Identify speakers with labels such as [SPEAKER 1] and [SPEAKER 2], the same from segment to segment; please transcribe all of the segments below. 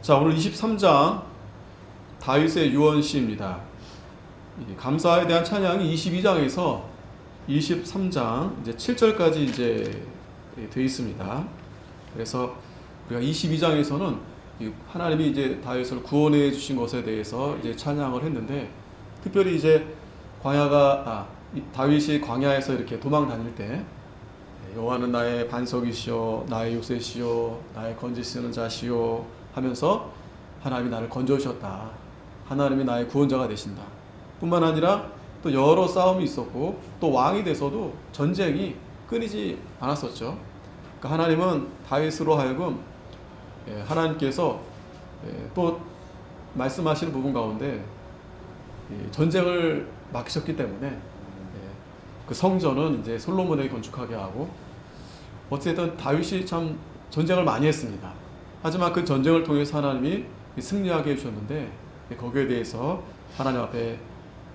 [SPEAKER 1] 자, 오늘 23장 다윗의 유언시입니다. 감사에 대한 찬양이 22장에서 23장 이제 7절까지 이제 되어 있습니다. 그래서 우리가 22장에서는 하나님이 이제 다윗을 구원해 주신 것에 대해서 이제 찬양을 했는데, 특별히 이제 다윗이 광야에서 이렇게 도망 다닐 때 여호와는 나의 반석이시요 나의 요새시요 나의 건지시는 자시요 하면서 하나님이 나를 건져주셨다, 하나님이 나의 구원자가 되신다 뿐만 아니라 또 여러 싸움이 있었고 또 왕이 돼서도 전쟁이 끊이지 않았었죠. 그러니까 하나님은 다윗으로 하여금 하나님께서 또 말씀하시는 부분 가운데 전쟁을 막으셨기 때문에 그 성전은 이제 솔로몬에게 건축하게 하고, 어쨌든 다윗이 참 전쟁을 많이 했습니다. 하지만 그 전쟁을 통해서 하나님이 승리하게 해주셨는데, 거기에 대해서 하나님 앞에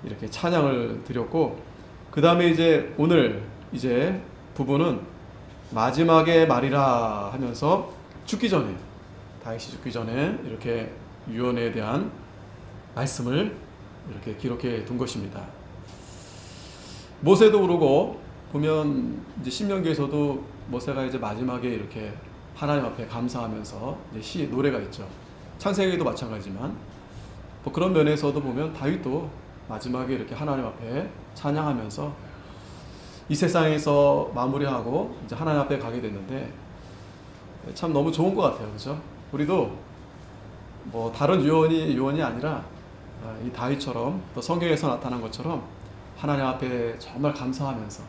[SPEAKER 1] 이렇게 찬양을 드렸고, 그 다음에 이제 오늘 이제 부분은 마지막의 말이라 하면서 다윗이 죽기 전에 이렇게 유언에 대한 말씀을 이렇게 기록해 둔 것입니다. 모세도 그러고 보면 이제 신명기에서도 모세가 이제 마지막에 이렇게 하나님 앞에 감사하면서 이제 노래가 있죠. 창세기도 마찬가지지만 뭐 그런 면에서도 보면 다윗도 마지막에 이렇게 하나님 앞에 찬양하면서 이 세상에서 마무리하고 이제 하나님 앞에 가게 됐는데, 참 너무 좋은 것 같아요, 그렇죠? 우리도 뭐 다른 유언이 아니라 이 다윗처럼 또 성경에서 나타난 것처럼 하나님 앞에 정말 감사하면서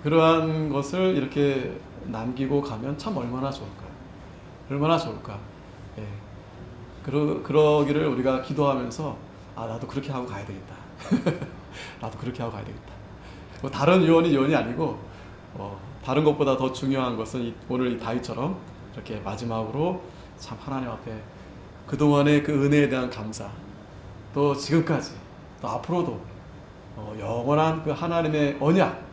[SPEAKER 1] 그러한 것을 이렇게 남기고 가면 참 얼마나 좋을까. 예. 그러기를 우리가 기도하면서 나도 그렇게 하고 가야 되겠다. 나도 그렇게 하고 가야 되겠다. 뭐 다른 유언이 아니고 다른 것보다 더 중요한 것은 오늘 이 다윗처럼 이렇게 마지막으로 참 하나님 앞에 그동안의 그 은혜에 대한 감사, 또 지금까지 또 앞으로도 영원한 그 하나님의 언약,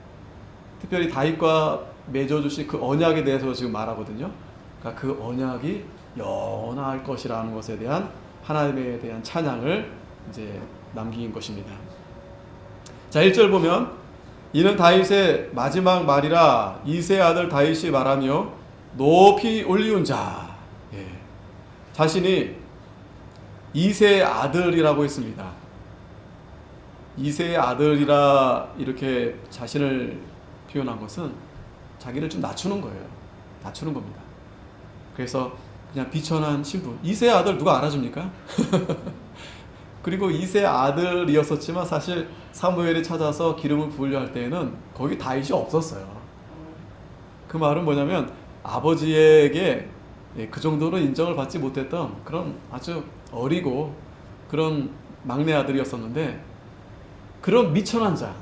[SPEAKER 1] 특별히 다윗과 맺어주신 그 언약에 대해서 지금 말하거든요. 그러니까 그 언약이 영원할 것이라는 것에 대한 하나님에 대한 찬양을 이제 남긴 것입니다. 자, 1절 보면 이는 다윗의 마지막 말이라 이새의 아들 다윗이 말하며 높이 올리운 자. 자신이 이새의 아들이라고 했습니다. 이새의 아들이라 이렇게 자신을 표현한 것은 자기를 좀 낮추는 거예요. 낮추는 겁니다. 그래서 그냥 비천한 신분. 이새의 아들 누가 알아줍니까? 그리고 이새의 아들이었었지만 사실 사무엘이 찾아서 기름을 부으려 할 때에는 거기 다윗이 없었어요. 그 말은 뭐냐면 아버지에게 그 정도로 인정을 받지 못했던 그런 아주 어리고 그런 막내 아들이었었는데, 그런 미천한 자,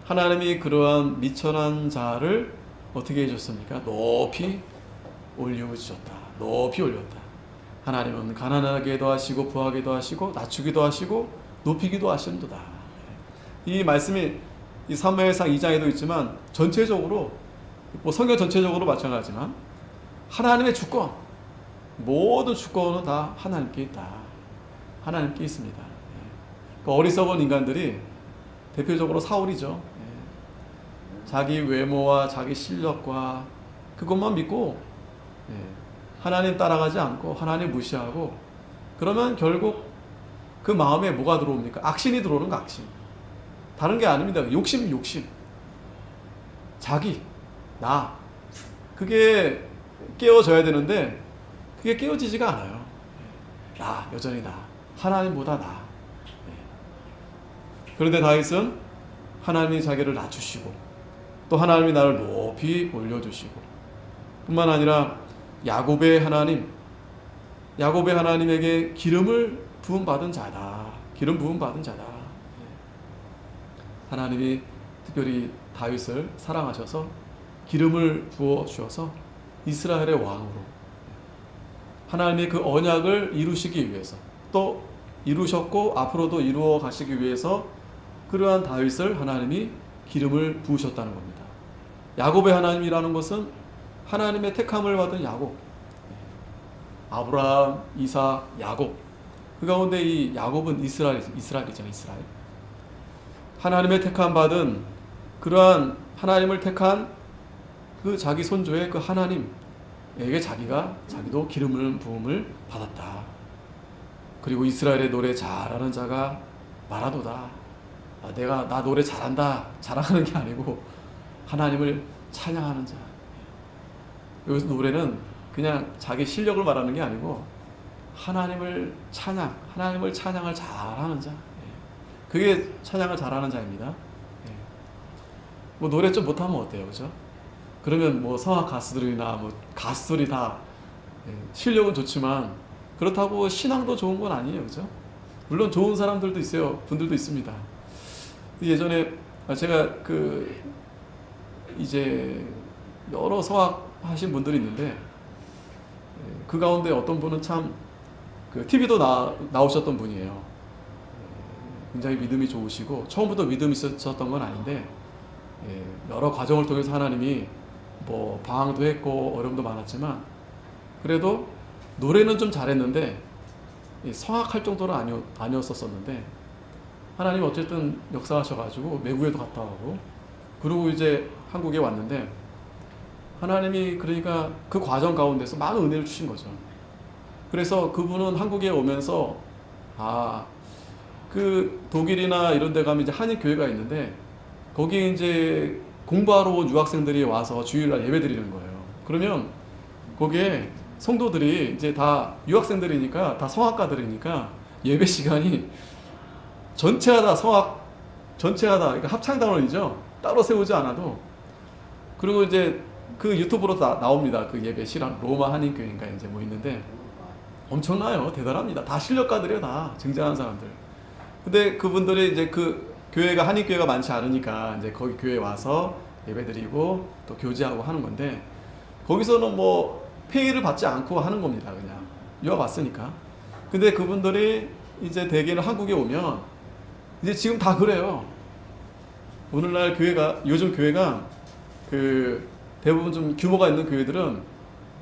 [SPEAKER 1] 하나님이 그러한 미천한 자를 어떻게 해줬습니까? 높이 올려주셨다. 높이 올렸다. 하나님은 가난하게도 하시고 부하게도 하시고 낮추기도 하시고 높이기도 하시는도다. 이 말씀이 이 사무엘상 2장에도 있지만 전체적으로 뭐 성경 전체적으로 마찬가지지만 하나님의 주권, 모든 주권은 다 하나님께 있다. 하나님께 있습니다. 그 어리석은 인간들이 대표적으로 사울이죠. 자기 외모와 자기 실력과 그것만 믿고 하나님 따라가지 않고 하나님 무시하고, 그러면 결국 그 마음에 뭐가 들어옵니까? 악신이 들어오는 거, 악신. 다른 게 아닙니다. 욕심. 자기, 나. 그게 깨워져야 되는데 그게 깨워지지가 않아요. 나, 여전히 나. 하나님보다 나. 그런데 다윗은 하나님이 자기를 낮추시고 또 하나님이 나를 높이 올려주시고, 뿐만 아니라 야곱의 하나님에게 기름 부음 받은 자다. 하나님이 특별히 다윗을 사랑하셔서 기름을 부어 주셔서 이스라엘의 왕으로 하나님의 그 언약을 이루시기 위해서, 또 이루셨고 앞으로도 이루어 가시기 위해서 그러한 다윗을 하나님이 기름을 부으셨다는 겁니다. 야곱의 하나님이라는 것은 하나님의 택함을 받은 야곱, 아브라함, 이삭, 야곱. 그 가운데 이 야곱은 이스라엘이잖아요. 이스라엘. 하나님의 택함 받은 그러한 하나님을 택한 그 자기 손조의 그 하나님에게 자기도 기름을 부음을 받았다. 그리고 이스라엘의 노래 잘하는 자가 말하도다. 나 노래 잘한다. 자랑하는 게 아니고 하나님을 찬양하는 자. 여기서 노래는 그냥 자기 실력을 말하는 게 아니고 하나님을 찬양을 잘하는 자. 그게 찬양을 잘하는 자입니다. 뭐 노래 좀 못하면 어때요, 그죠? 그러면 뭐 성악 가수들이나 뭐 가수들이 다 실력은 좋지만 그렇다고 신앙도 좋은 건 아니에요, 그죠? 물론 좋은 사람들도 있어요, 분들도 있습니다. 예전에 제가 이제 여러 성악 하신 분들이 있는데 그 가운데 어떤 분은 참 TV도 나오셨던 분이에요. 굉장히 믿음이 좋으시고 처음부터 믿음이 있었던 건 아닌데 여러 과정을 통해서 하나님이 뭐 방황도 했고 어려움도 많았지만 그래도 노래는 좀 잘했는데 성악할 정도는 아니었었는데 하나님 어쨌든 역사하셔가지고 외국에도 갔다 오고 그리고 이제 한국에 왔는데 하나님이 그러니까 그 과정 가운데서 많은 은혜를 주신 거죠. 그래서 그분은 한국에 오면서 그 독일이나 이런 데 가면 이제 한인 교회가 있는데 거기에 이제 공부하러 온 유학생들이 와서 주일날 예배 드리는 거예요. 그러면 거기에 성도들이 이제 다 유학생들이니까 다 성악가들이니까 예배 시간이 전체가 다 그러니까 합창단원이죠. 따로 세우지 않아도. 그리고 이제 그 유튜브로 다 나옵니다. 그 예배 실황 로마 한인교회인가 이제 뭐 있는데 엄청나요. 대단합니다. 다 실력가들이에요. 다 증장한 사람들. 근데 그분들이 이제 그 교회가 한인교회가 많지 않으니까 이제 거기 교회에 와서 예배드리고 또 교제하고 하는 건데 거기서는 뭐 페이를 받지 않고 하는 겁니다. 그냥 유학 왔으니까. 근데 그분들이 이제 대개는 한국에 오면 이제 지금 다 그래요. 오늘날 요즘 교회가 대부분 좀 규모가 있는 교회들은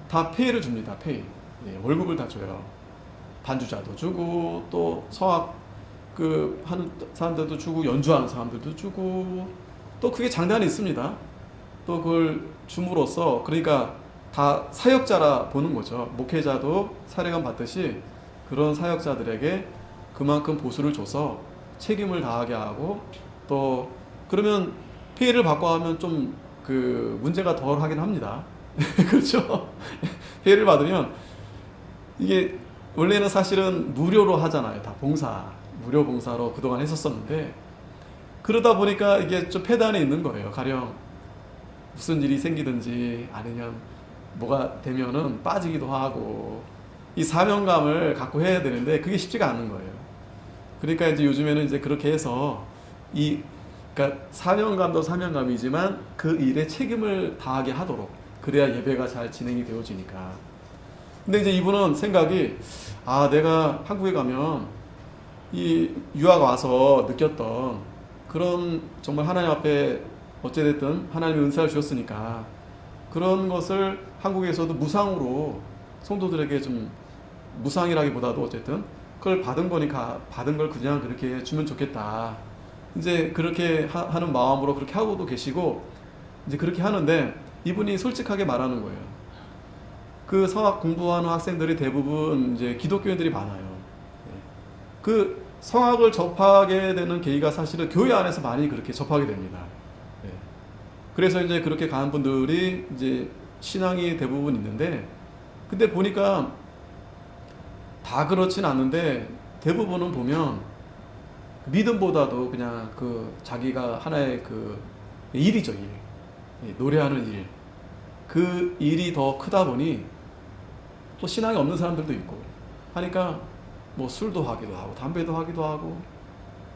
[SPEAKER 1] 다 페이를 줍니다. 페이. 월급을 다 줘요. 반주자도 주고 또 성악 하는 사람들도 주고 연주하는 사람들도 주고 또 그게 장단이 있습니다. 또 그걸 줌으로써 그러니까 다 사역자라 보는 거죠. 목회자도 사례감 받듯이 그런 사역자들에게 그만큼 보수를 줘서 책임을 다하게 하고 또 그러면 페이를 받고 하면 좀 문제가 덜 하긴 합니다. 그렇죠? 페이를 받으면 이게 원래는 사실은 무료로 하잖아요. 다 무료 봉사로 그동안 했었었는데 그러다 보니까 이게 좀 폐단이 있는 거예요. 가령 무슨 일이 생기든지 아니면 뭐가 되면은 빠지기도 하고 이 사명감을 갖고 해야 되는데 그게 쉽지가 않은 거예요. 그러니까 이제 요즘에는 이제 그렇게 해서 그러니까 사명감도 사명감이지만 그 일에 책임을 다하게 하도록 그래야 예배가 잘 진행이 되어지니까. 근데 이제 이분은 생각이 내가 한국에 가면 이 유학 와서 느꼈던 그런 정말 하나님 앞에 어찌됐든 하나님의 은사를 주셨으니까 그런 것을 한국에서도 무상으로 성도들에게 좀 무상이라기보다도 어쨌든 그걸 받은 거니까 받은 걸 그냥 그렇게 주면 좋겠다. 이제 그렇게 하는 마음으로 그렇게 하고도 계시고 이제 그렇게 하는데 이분이 솔직하게 말하는 거예요. 그 성악 공부하는 학생들이 대부분 이제 기독교인들이 많아요. 그 성악을 접하게 되는 계기가 사실은 교회 안에서 많이 그렇게 접하게 됩니다. 그래서 이제 그렇게 가는 분들이 이제 신앙이 대부분 있는데 근데 보니까 다 그렇진 않는데 대부분은 보면 믿음보다도 그냥 자기가 하나의 일이죠, 일. 노래하는 일. 그 일이 더 크다 보니 또 신앙이 없는 사람들도 있고 하니까 뭐 술도 하기도 하고 담배도 하기도 하고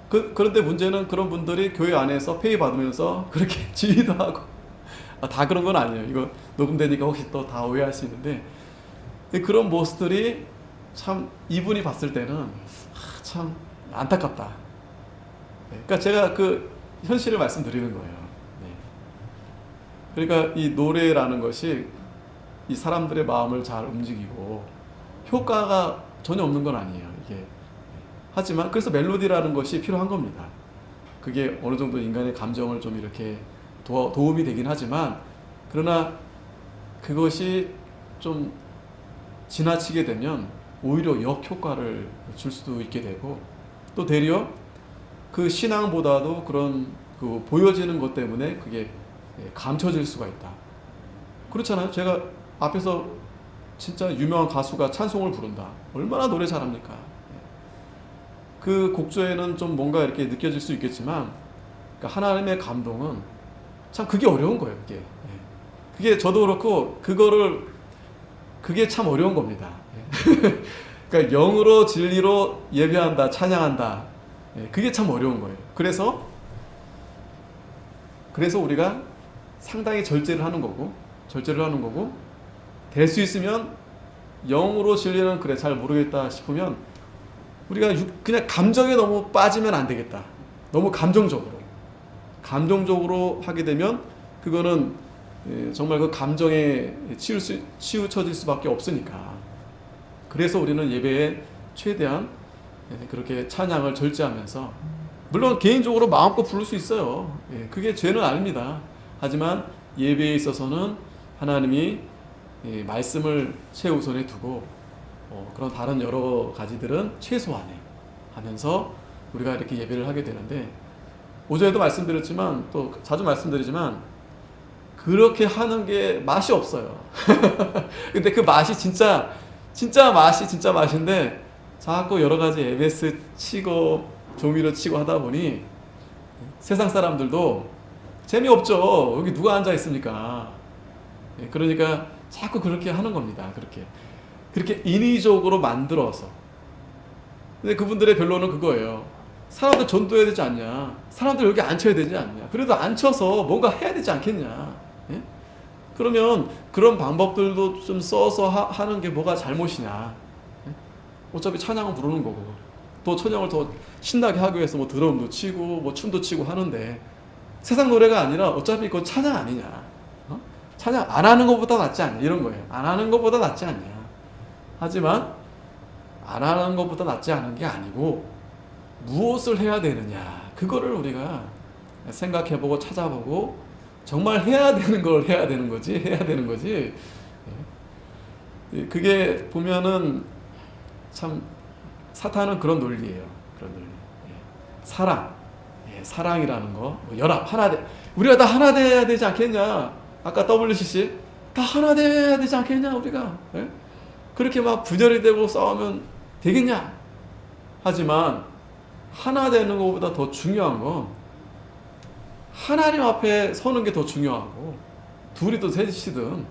[SPEAKER 1] 그런데 문제는 그런 분들이 교회 안에서 페이 받으면서 그렇게 지휘도 하고 다 그런 건 아니에요. 이거 녹음되니까 혹시 또 다 오해할 수 있는데 그런 모습들이 참 이분이 봤을 때는 참 안타깝다. 그러니까 제가 현실을 말씀드리는 거예요. 그러니까 이 노래라는 것이 이 사람들의 마음을 잘 움직이고 효과가 전혀 없는 건 아니에요. 이게 하지만 그래서 멜로디라는 것이 필요한 겁니다. 그게 어느 정도 인간의 감정을 좀 이렇게 도움이 되긴 하지만 그러나 그것이 좀 지나치게 되면 오히려 역효과를 줄 수도 있게 되고 또 되려 그 신앙보다도 그런 그 보여지는 것 때문에 그게 감춰질 수가 있다. 그렇잖아요. 제가 앞에서 진짜 유명한 가수가 찬송을 부른다. 얼마나 노래 잘합니까? 그 곡조에는 좀 뭔가 이렇게 느껴질 수 있겠지만 그러니까 하나님의 감동은 참 그게 어려운 거예요. 그게 저도 그렇고 그게 참 어려운 겁니다. 그러니까 영으로 진리로 예배한다, 찬양한다. 그게 참 어려운 거예요. 그래서 우리가 상당히 절제를 하는 거고 될 수 있으면 영으로 진리는 그래 잘 모르겠다 싶으면 우리가 그냥 감정에 너무 빠지면 안 되겠다. 너무 감정적으로 하게 되면 그거는 정말 그 감정에 치우쳐질 수밖에 없으니까. 그래서 우리는 예배에 최대한 그렇게 찬양을 절제하면서 물론 개인적으로 마음껏 부를 수 있어요. 그게 죄는 아닙니다. 하지만 예배에 있어서는 하나님이 말씀을 최우선에 두고 그런 다른 여러 가지들은 최소한에 하면서 우리가 이렇게 예배를 하게 되는데 오전에도 말씀드렸지만 또 자주 말씀드리지만 그렇게 하는 게 맛이 없어요. 근데 그 맛이 진짜 맛인데 자꾸 여러 가지 ABS 치고 조미료 치고 하다 보니 세상 사람들도 재미없죠. 여기 누가 앉아 있습니까? 그러니까 자꾸 그렇게 하는 겁니다. 그렇게 인위적으로 만들어서. 근데 그분들의 변론은 그거예요. 사람들 전도해야 되지 않냐? 사람들 여기 앉혀야 되지 않냐? 그래도 앉혀서 뭔가 해야 되지 않겠냐? 예? 그러면 그런 방법들도 좀 써서 하는 게 뭐가 잘못이냐? 예? 어차피 찬양은 부르는 거고 또 찬양을 더 신나게 하기 위해서 뭐 드럼도 치고 뭐 춤도 추고 하는데 세상 노래가 아니라 어차피 그건 찬양 아니냐? 찬양 안 하는 것보다 낫지 않냐? 이런 거예요. 안 하는 것보다 낫지 않냐? 하지만 안 하는 것보다 낫지 않은 게 아니고 무엇을 해야 되느냐? 그거를 우리가 생각해보고 찾아보고 정말 해야 되는 걸 해야 되는 거지. 그게 보면은 참 사탄은 그런 논리예요. 그런 논리. 사랑이라는 거, 연합, 하나 돼. 우리가 다 하나 돼야 되지 않겠냐? 아까 WCC 다 하나 돼야 되지 않겠냐? 우리가 그렇게 막 분열이 되고 싸우면 되겠냐? 하지만 하나 되는 것보다 더 중요한 건 하나님 앞에 서는 게 더 중요하고 둘이든 셋이든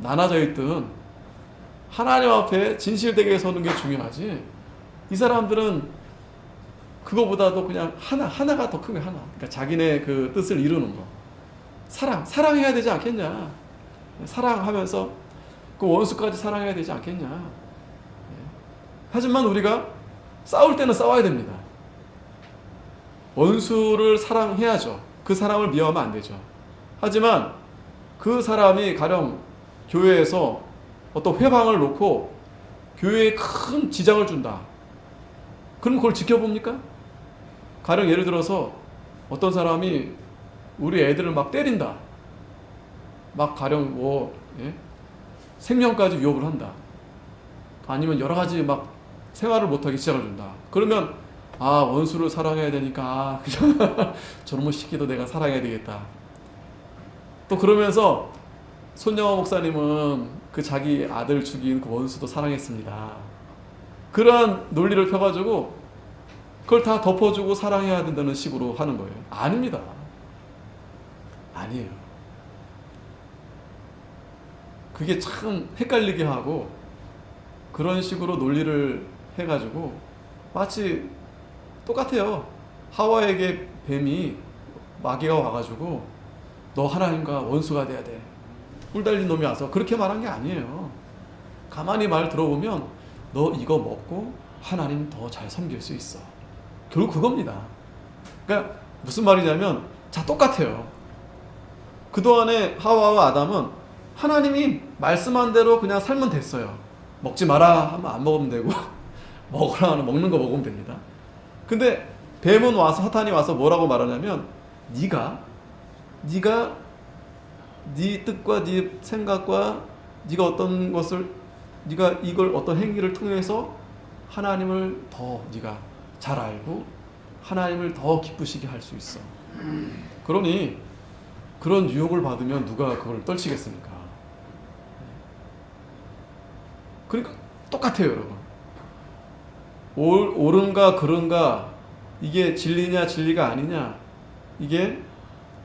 [SPEAKER 1] 나눠져 있든 하나님 앞에 진실되게 서는 게 중요하지. 이 사람들은 그거보다도 그냥 하나가 더 큰 거야. 하나. 그러니까 자기네 그 뜻을 이루는 거. 사랑해야 되지 않겠냐? 사랑하면서 그 원수까지 사랑해야 되지 않겠냐? 하지만 우리가 싸울 때는 싸워야 됩니다. 원수를 사랑해야죠. 그 사람을 미워하면 안 되죠. 하지만 그 사람이 가령 교회에서 어떤 회방을 놓고 교회에 큰 지장을 준다. 그럼 그걸 지켜봅니까? 가령 예를 들어서 어떤 사람이 우리 애들을 막 때린다. 막 가령 생명까지 위협을 한다. 아니면 여러 가지 막 생활을 못하게 지장을 준다. 그러면 원수를 사랑해야 되니까 저놈의 시기도 내가 사랑해야 되겠다. 또 그러면서 손영화 목사님은 그 자기 아들 죽인 그 원수도 사랑했습니다. 그러한 논리를 펴가지고 그걸 다 덮어주고 사랑해야 된다는 식으로 하는 거예요. 아닙니다. 아니에요. 그게 참 헷갈리게 하고 그런 식으로 논리를 해가지고 마치 똑같아요. 하와에게 뱀이 마귀가 와가지고 너 하나님과 원수가 돼야 돼. 뿔 달린 놈이 와서 그렇게 말한 게 아니에요. 가만히 말 들어보면 너 이거 먹고 하나님 더 잘 섬길 수 있어. 결국 그겁니다. 그러니까 무슨 말이냐면 똑같아요. 그동안에 하와와 아담은 하나님이 말씀한 대로 그냥 살면 됐어요. 먹지 마라 하면 안 먹으면 되고 먹으라 하면 먹는 거 먹으면 됩니다. 근데 뱀은 와서, 사탄이 와서 뭐라고 말하냐면, 네가 네 뜻과 네 생각과 네가 어떤 것을, 네가 이걸 어떤 행위를 통해서 하나님을 더 네가 잘 알고 하나님을 더 기쁘시게 할 수 있어. 그러니 그런 유혹을 받으면 누가 그걸 떨치겠습니까? 그러니까 똑같아요, 여러분. 옳은가 그른가, 이게 진리냐 진리가 아니냐, 이게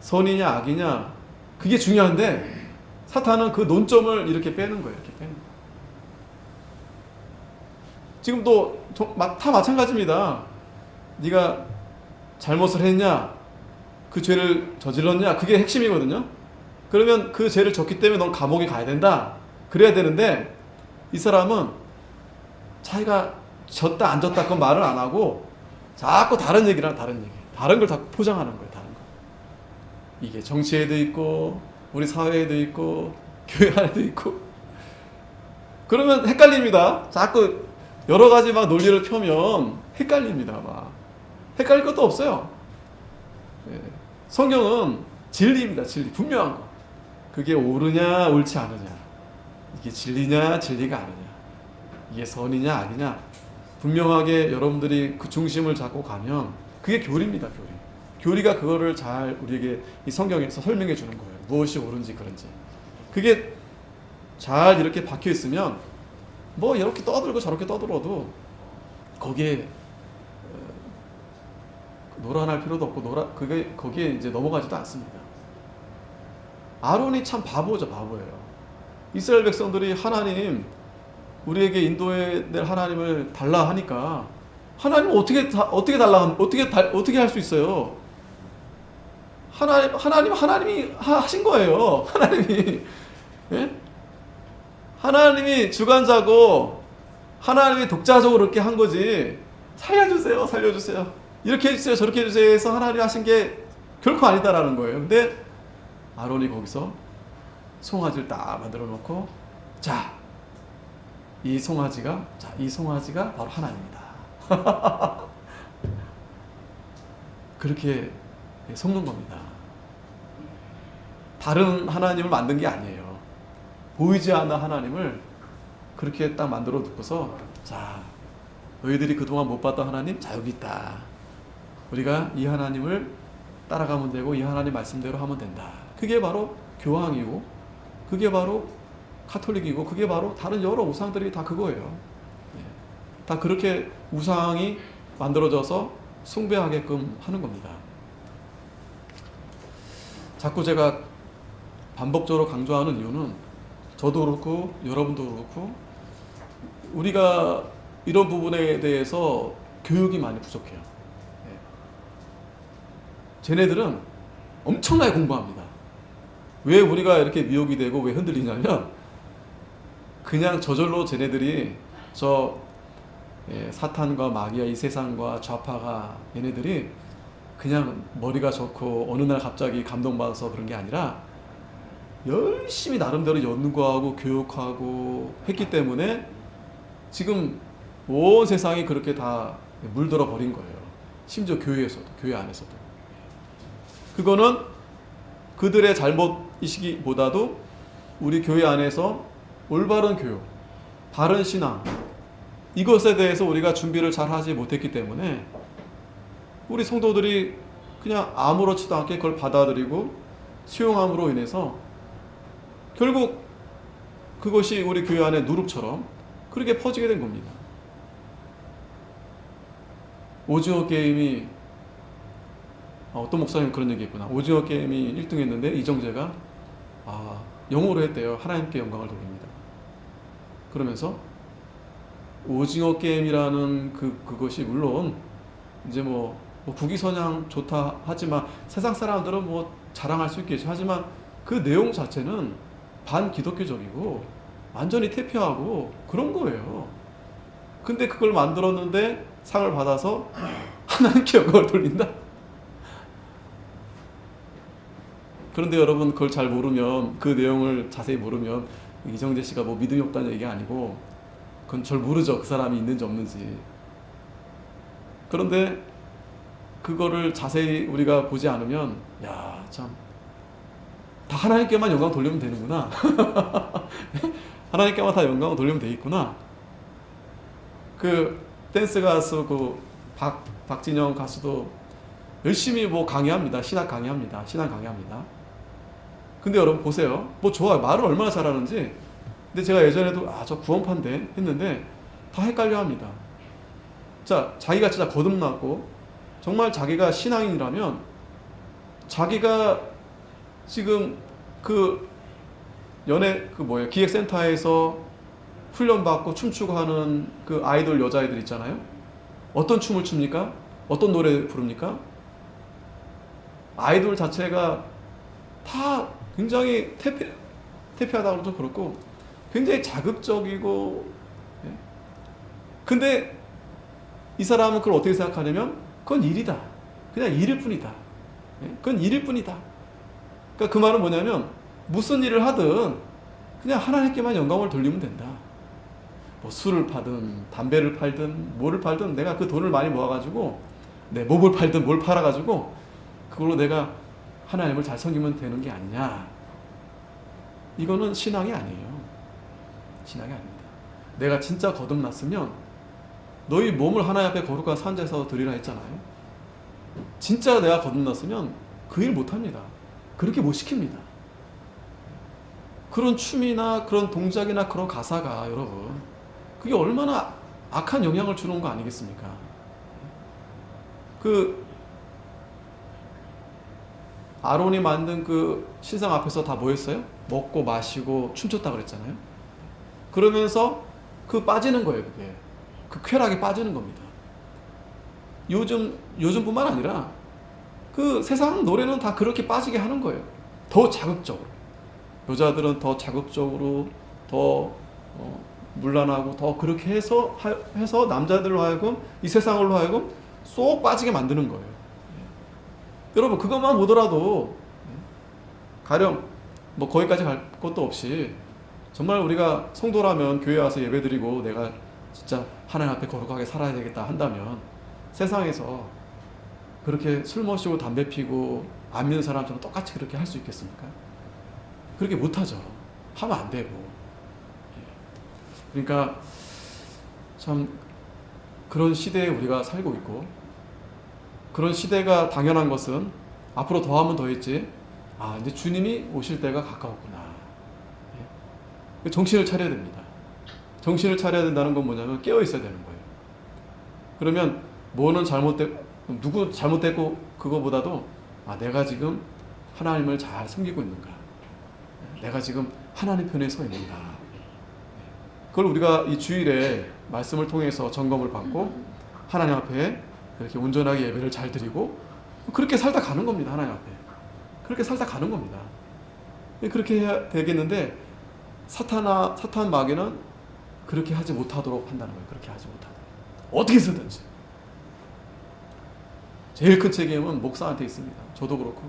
[SPEAKER 1] 선이냐 악이냐, 그게 중요한데 사탄은 그 논점을 이렇게 빼는 거예요. 이렇게 빼는 거예요. 지금도 다 마찬가지입니다. 네가 잘못을 했냐, 그 죄를 저질렀냐, 그게 핵심이거든요. 그러면 그 죄를 졌기 때문에 넌 감옥에 가야 된다, 그래야 되는데, 이 사람은 자기가 졌다 안 졌다 그건 말을 안 하고 자꾸 다른 얘기랑 다른 걸 자꾸 포장하는 거예요. 다른 거. 이게 정치에도 있고 우리 사회에도 있고 교회 안에도 있고. 그러면 헷갈립니다. 자꾸 여러 가지 막 논리를 펴면 헷갈립니다. 막 헷갈릴 것도 없어요. 성경은 진리입니다. 진리, 분명한 거. 그게 옳으냐 옳지 않으냐, 이게 진리냐 진리가 아니냐, 이게 선이냐 악이냐, 분명하게 여러분들이 그 중심을 잡고 가면 그게 교리입니다. 교리가 그거를 잘 우리에게 이 성경에서 설명해 주는 거예요. 무엇이 옳은지 그런지. 그게 잘 이렇게 박혀 있으면 뭐 이렇게 떠들고 저렇게 떠들어도 거기에 노란할 필요도 없고 그게 거기에 이제 넘어가지도 않습니다. 아론이 참 바보예요. 이스라엘 백성들이 하나님, 우리에게 인도해야 될 하나님을 달라 하니까 하나님 어떻게 할 수 있어요? 하나님이 하신 거예요. 예? 하나님이 주관자고 하나님이 독자적으로 이렇게 한 거지. 살려주세요. 이렇게 해주세요, 저렇게 해주세요 해서 하나님이 하신 게 결코 아니다라는 거예요. 근데 아론이 거기서 송아지를 딱 만들어 놓고, 이 송아지가 바로 하나님이다. 그렇게 속는 겁니다. 다른 하나님을 만든 게 아니에요. 보이지 않는 하나님을 그렇게 딱 만들어 놓고서, 너희들이 그동안 못 봤던 하나님, 여기 있다. 우리가 이 하나님을 따라가면 되고 이 하나님 말씀대로 하면 된다. 그게 바로 교황이고, 그게 바로 카톨릭이고, 그게 바로 다른 여러 우상들이 다 그거예요. 다 그렇게 우상이 만들어져서 숭배하게끔 하는 겁니다. 자꾸 제가 반복적으로 강조하는 이유는, 저도 그렇고 여러분도 그렇고 우리가 이런 부분에 대해서 교육이 많이 부족해요. 쟤네들은 엄청나게 공부합니다. 왜 우리가 이렇게 미혹이 되고 왜 흔들리냐면, 그냥 저절로 쟤네들이 사탄과 마귀와 이 세상과 좌파가, 얘네들이 그냥 머리가 좋고 어느 날 갑자기 감동받아서 그런 게 아니라 열심히 나름대로 연구하고 교육하고 했기 때문에 지금 온 세상이 그렇게 다 물들어 버린 거예요. 심지어 교회에서도, 교회 안에서도. 그거는 그들의 잘못이시기보다도 우리 교회 안에서 올바른 교육, 바른 신앙, 이것에 대해서 우리가 준비를 잘 하지 못했기 때문에 우리 성도들이 그냥 아무렇지도 않게 그걸 받아들이고 수용함으로 인해서 결국 그것이 우리 교회 안에 누룩처럼 그렇게 퍼지게 된 겁니다. 오징어 게임이, 어떤 목사님 그런 얘기 했구나. 오징어 게임이 1등 했는데 이정재가 영어로 했대요. 하나님께 영광을 돌립니다. 그러면서 오징어 게임이라는 그것이 물론 이제 뭐 국위선양 좋다 하지만, 세상 사람들은 뭐 자랑할 수 있겠죠. 하지만 그 내용 자체는 반기독교적이고 완전히 퇴폐하고 그런 거예요. 근데 그걸 만들었는데 상을 받아서 하나님께 영광을 돌린다? 그런데 여러분, 그걸 잘 모르면, 그 내용을 자세히 모르면 이정재 씨가 뭐 믿음이 없다는 얘기가 아니고, 그건 절 모르죠. 그 사람이 있는지 없는지. 그런데 그거를 자세히 우리가 보지 않으면 야, 참, 다 하나님께만 영광 돌리면 되는구나. 하나님께만 다 영광을 돌리면 되겠구나. 그 댄스 가수 그 박진영 가수도 열심히 뭐 강의합니다. 신학 강의합니다. 신앙 강의합니다. 근데 여러분 보세요. 뭐 좋아요. 말을 얼마나 잘하는지. 근데 제가 예전에도 저 구원파인데 했는데 다 헷갈려 합니다. 자, 자기가 진짜 거듭났고 정말 자기가 신앙인이라면 자기가 지금 그 기획센터에서 훈련받고 춤추고 하는 그 아이돌 여자애들 있잖아요. 어떤 춤을 춥니까? 어떤 노래 부릅니까? 아이돌 자체가 다 굉장히 태피하다고 좀 그렇고 굉장히 자극적이고. 근데 이 사람은 그걸 어떻게 생각하냐면 그건 일이다. 그냥 일일 뿐이다. 그건 일일 뿐이다. 그러니까 그 말은 뭐냐면 무슨 일을 하든 그냥 하나님께만 영광을 돌리면 된다. 뭐 술을 파든 담배를 팔든 뭐를 팔든 내가 그 돈을 많이 모아가지고 내 몸을 팔든 뭘 팔아가지고 그걸로 내가 하나님을 잘 섬기면 되는 게 아니냐. 이거는 신앙이 아니에요. 신앙이 아닙니다. 내가 진짜 거듭났으면 너희 몸을 하나님 앞에 거룩한 산제에서 드리라 했잖아요. 진짜 내가 거듭났으면 그 일 못합니다. 그렇게 못 시킵니다. 그런 춤이나 그런 동작이나 그런 가사가 여러분 그게 얼마나 악한 영향을 주는 거 아니겠습니까? 그 아론이 만든 그 신상 앞에서 다 뭐 했어요? 먹고 마시고 춤췄다 그랬잖아요. 그러면서 그 빠지는 거예요. 그게 그 쾌락에 빠지는 겁니다. 요즘뿐만 아니라 그 세상 노래는 다 그렇게 빠지게 하는 거예요. 더 자극적으로. 여자들은 더 자극적으로 더 문란하고 더 그렇게 해서 남자들로 하여금 이 세상으로 하여금 쏙 빠지게 만드는 거예요. 여러분 그것만 보더라도 가령 뭐 거기까지 갈 것도 없이 정말 우리가 성도라면 교회 와서 예배드리고 내가 진짜 하나님 앞에 거룩하게 살아야 되겠다 한다면 세상에서 그렇게 술 마시고 담배 피고 안 믿는 사람처럼 똑같이 그렇게 할 수 있겠습니까? 그렇게 못하죠. 하면 안 되고. 그러니까 참 그런 시대에 우리가 살고 있고 그런 시대가 당연한 것은 앞으로 더하면 더했지 이제 주님이 오실 때가 가까웠구나. 정신을 차려야 됩니다. 정신을 차려야 된다는 건 뭐냐면 깨어 있어야 되는 거예요. 그러면 뭐는 누구 잘못됐고 그거보다도 내가 지금 하나님을 잘 섬기고 있는가? 내가 지금 하나님 편에 서 있는가? 그걸 우리가 이 주일에 말씀을 통해서 점검을 받고 하나님 앞에 이렇게 온전하게 예배를 잘 드리고 그렇게 살다 가는 겁니다. 하나님 앞에 그렇게 살다 가는 겁니다. 그렇게 해야 되겠는데 사탄 마귀는 그렇게 하지 못하도록 한다는 거예요. 그렇게 하지 못하도록 어떻게 쓰든지. 제일 큰 책임은 목사한테 있습니다. 저도 그렇고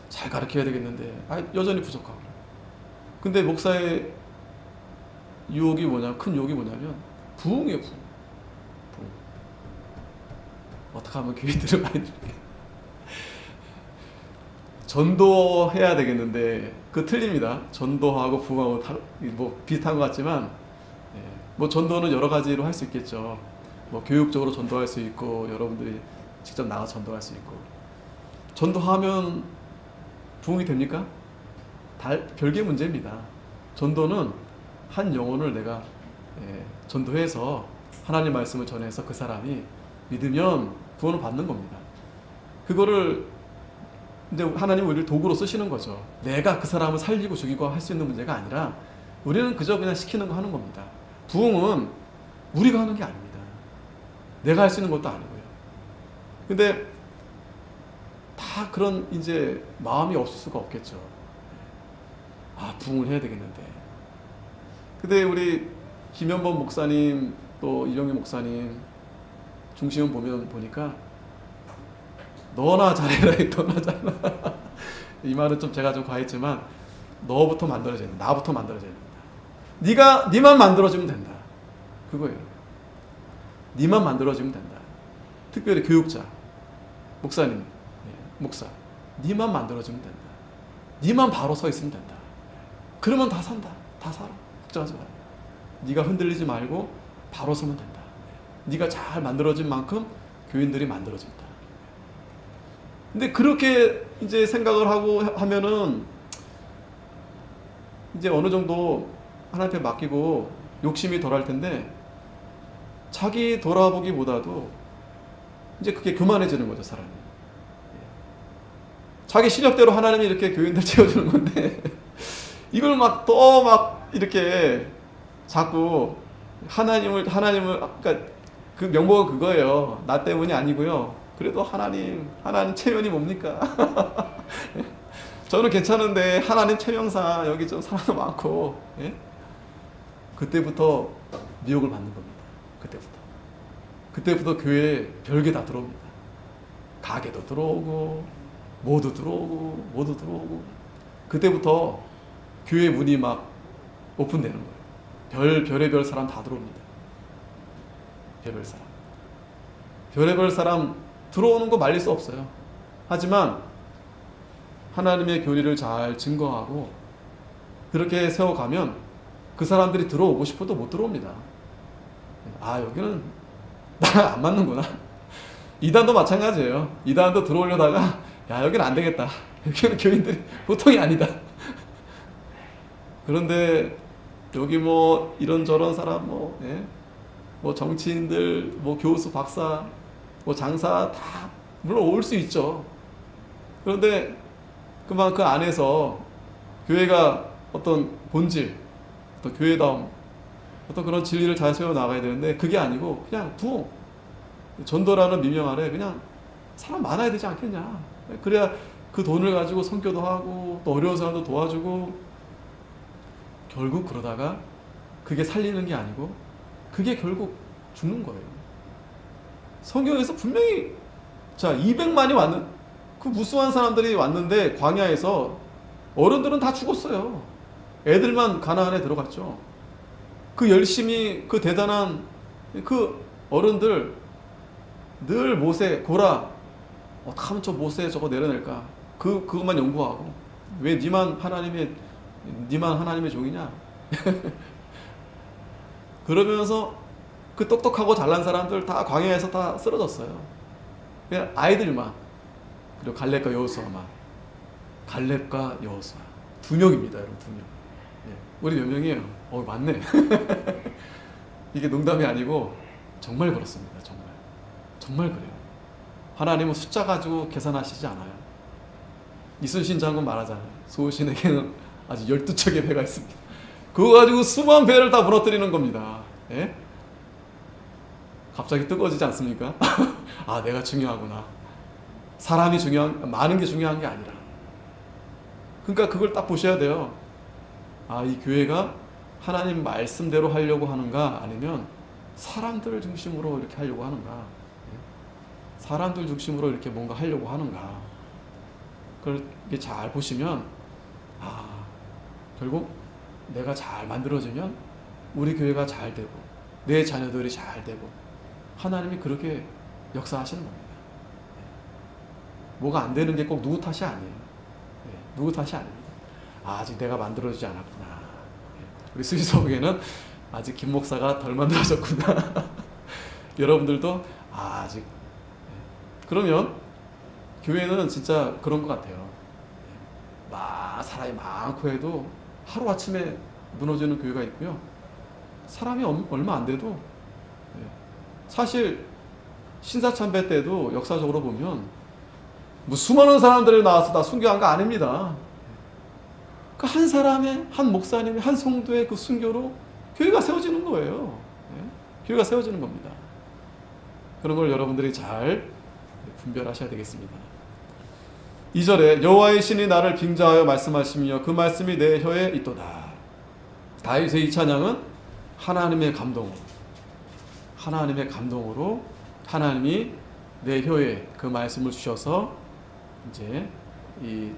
[SPEAKER 1] 잘 가르쳐야 되겠는데 여전히 부족하고. 근데 목사의 유혹이 큰 유혹이 뭐냐면 부흥이에요. 부흥. 어떻게 하면 교회들을 많이 들게. 전도해야 되겠는데 그 틀립니다. 전도하고 부흥하고 뭐 비슷한 것 같지만 뭐 전도는 여러 가지로 할 수 있겠죠. 뭐 교육적으로 전도할 수 있고 여러분들이 직접 나가 전도할 수 있고. 전도하면 부흥이 됩니까? 별개의 문제입니다. 전도는 한 영혼을 내가 전도해서 하나님 말씀을 전해서 그 사람이 믿으면 구원을 받는 겁니다. 그거를 이제 하나님 우리를 도구로 쓰시는 거죠. 내가 그 사람을 살리고 죽이고 할 수 있는 문제가 아니라 우리는 그저 그냥 시키는 거 하는 겁니다. 부흥은 우리가 하는 게 아닙니다. 내가 할 수 있는 것도 아니고요. 근데 다 그런 이제 마음이 없을 수가 없겠죠. 부흥을 해야 되겠는데. 근데 우리 김현범 목사님 또 이영희 목사님 중심을 보니까 너나 잘해라, 너나 잘해라. 이 말은 좀 제가 좀 과했지만 너부터 만들어져야 된다. 나부터 만들어져야 된다. 니만 만들어주면 된다. 그거예요. 니만 만들어지면 된다. 특별히 교육자, 목사님, 목사, 니만 만들어지면 된다. 니만 바로 서 있으면 된다. 그러면 다 산다. 다 살아. 걱정하지 마. 네가 흔들리지 말고 바로 서면 된다. 네가 잘 만들어진 만큼 교인들이 만들어진다. 근데 그렇게 이제 생각을 하고 하면은 이제 어느 정도 하나님께 맡기고 욕심이 덜할 텐데, 자기 돌아보기보다도 이제 그게 교만해지는 거죠, 사람이. 자기 실력대로 하나님이 이렇게 교인들 채워주는 건데 이걸 막 또 막 이렇게 자꾸 하나님을 그러니까 그 명목은 그거예요. 나 때문이 아니고요. 그래도 하나님 체면이 뭡니까? 저는 괜찮은데 하나님 체면상 여기 좀 사람도 많고, 예? 그때부터 미혹을 받는 겁니다. 그때부터 교회에 별게 다 들어옵니다. 가게도 들어오고 모두 들어오고 그때부터 교회 문이 막 오픈되는 거예요. 별의별 사람 다 들어옵니다. 별의별 사람 들어오는 거 말릴 수 없어요. 하지만 하나님의 교리를 잘 증거하고 그렇게 세워가면 그 사람들이 들어오고 싶어도 못 들어옵니다. 아, 여기는 나랑 안 맞는구나. 이단도 마찬가지예요. 이단도 들어오려다가 야, 여기는 안 되겠다. 여기는 교인들이 보통이 아니다. 그런데 여기 뭐 이런저런 사람 뭐 정치인들, 뭐 교수, 박사, 뭐 장사 다 물론 올 수 있죠. 그런데 그만 그 안에서 교회가 어떤 본질, 어떤 교회다움, 어떤 그런 진리를 잘 세워 나가야 되는데 그게 아니고 그냥 전도라는 미명 아래 그냥 사람 많아야 되지 않겠냐. 그래야 그 돈을 가지고 선교도 하고 또 어려운 사람도 도와주고, 결국 그러다가 그게 살리는 게 아니고 그게 결국 죽는 거예요. 성경에서 분명히 200만이 왔는 그 무수한 사람들이 왔는데 광야에서 어른들은 다 죽었어요. 애들만 가나안에 들어갔죠. 그 열심히 그 대단한 그 어른들 늘 모세, 고라 어떻게 하면 저 모세 저거 내려낼까? 그것만 연구하고 왜 니만 하나님의 종이냐? 그러면서 그 똑똑하고 잘난 사람들 다 광야에서 다 쓰러졌어요. 그냥 아이들만, 그리고 갈렙과 여호수아만. 갈렙과 여호수아 2명입니다, 여러분. 2명. 우리 몇 명이에요? 많네. 이게 농담이 아니고 정말 그렇습니다. 정말 그래요. 하나님은 숫자 가지고 계산하시지 않아요. 이순신 장군 말하잖아요. 소신에게는 아주 12척의 배가 있습니다. 그거 가지고 수만 배를 다 무너뜨리는 겁니다. 예? 갑자기 뜨거워지지 않습니까? 아, 내가 중요하구나. 사람이 많은 게 중요한 게 아니라. 그러니까 그걸 딱 보셔야 돼요. 아, 이 교회가 하나님 말씀대로 하려고 하는가, 아니면 사람들 중심으로 이렇게 하려고 하는가. 사람들 중심으로 이렇게 뭔가 하려고 하는가. 그걸 잘 보시면, 결국 내가 잘 만들어지면 우리 교회가 잘 되고 내 자녀들이 잘 되고 하나님이 그렇게 역사하시는 겁니다. 뭐가 안 되는 게 꼭 누구 탓이 아니에요. 누구 탓이 아닙니다. 아직 내가 만들어지지 않았구나. 우리 스위스에는 아직 김 목사가 덜 만들어졌구나. 여러분들도 아직. 그러면 교회는 진짜 그런 것 같아요. 사람이 많고 해도 하루아침에 무너지는 교회가 있고요. 사람이 얼마 안 돼도, 사실 신사참배 때도 역사적으로 보면 뭐 수많은 사람들이 나와서 다 순교한 거 아닙니다. 그 한 사람의, 한 목사님의, 한 성도의 그 순교로 교회가 세워지는 거예요. 교회가 세워지는 겁니다. 그런 걸 여러분들이 잘 분별하셔야 되겠습니다. 2절에 여호와의 신이 나를 빙자하여 말씀하시며 그 말씀이 내 혀에 있도다. 다윗의 이 찬양은 하나님의 감동으로 하나님이 내 혀에 그 말씀을 주셔서 이제 이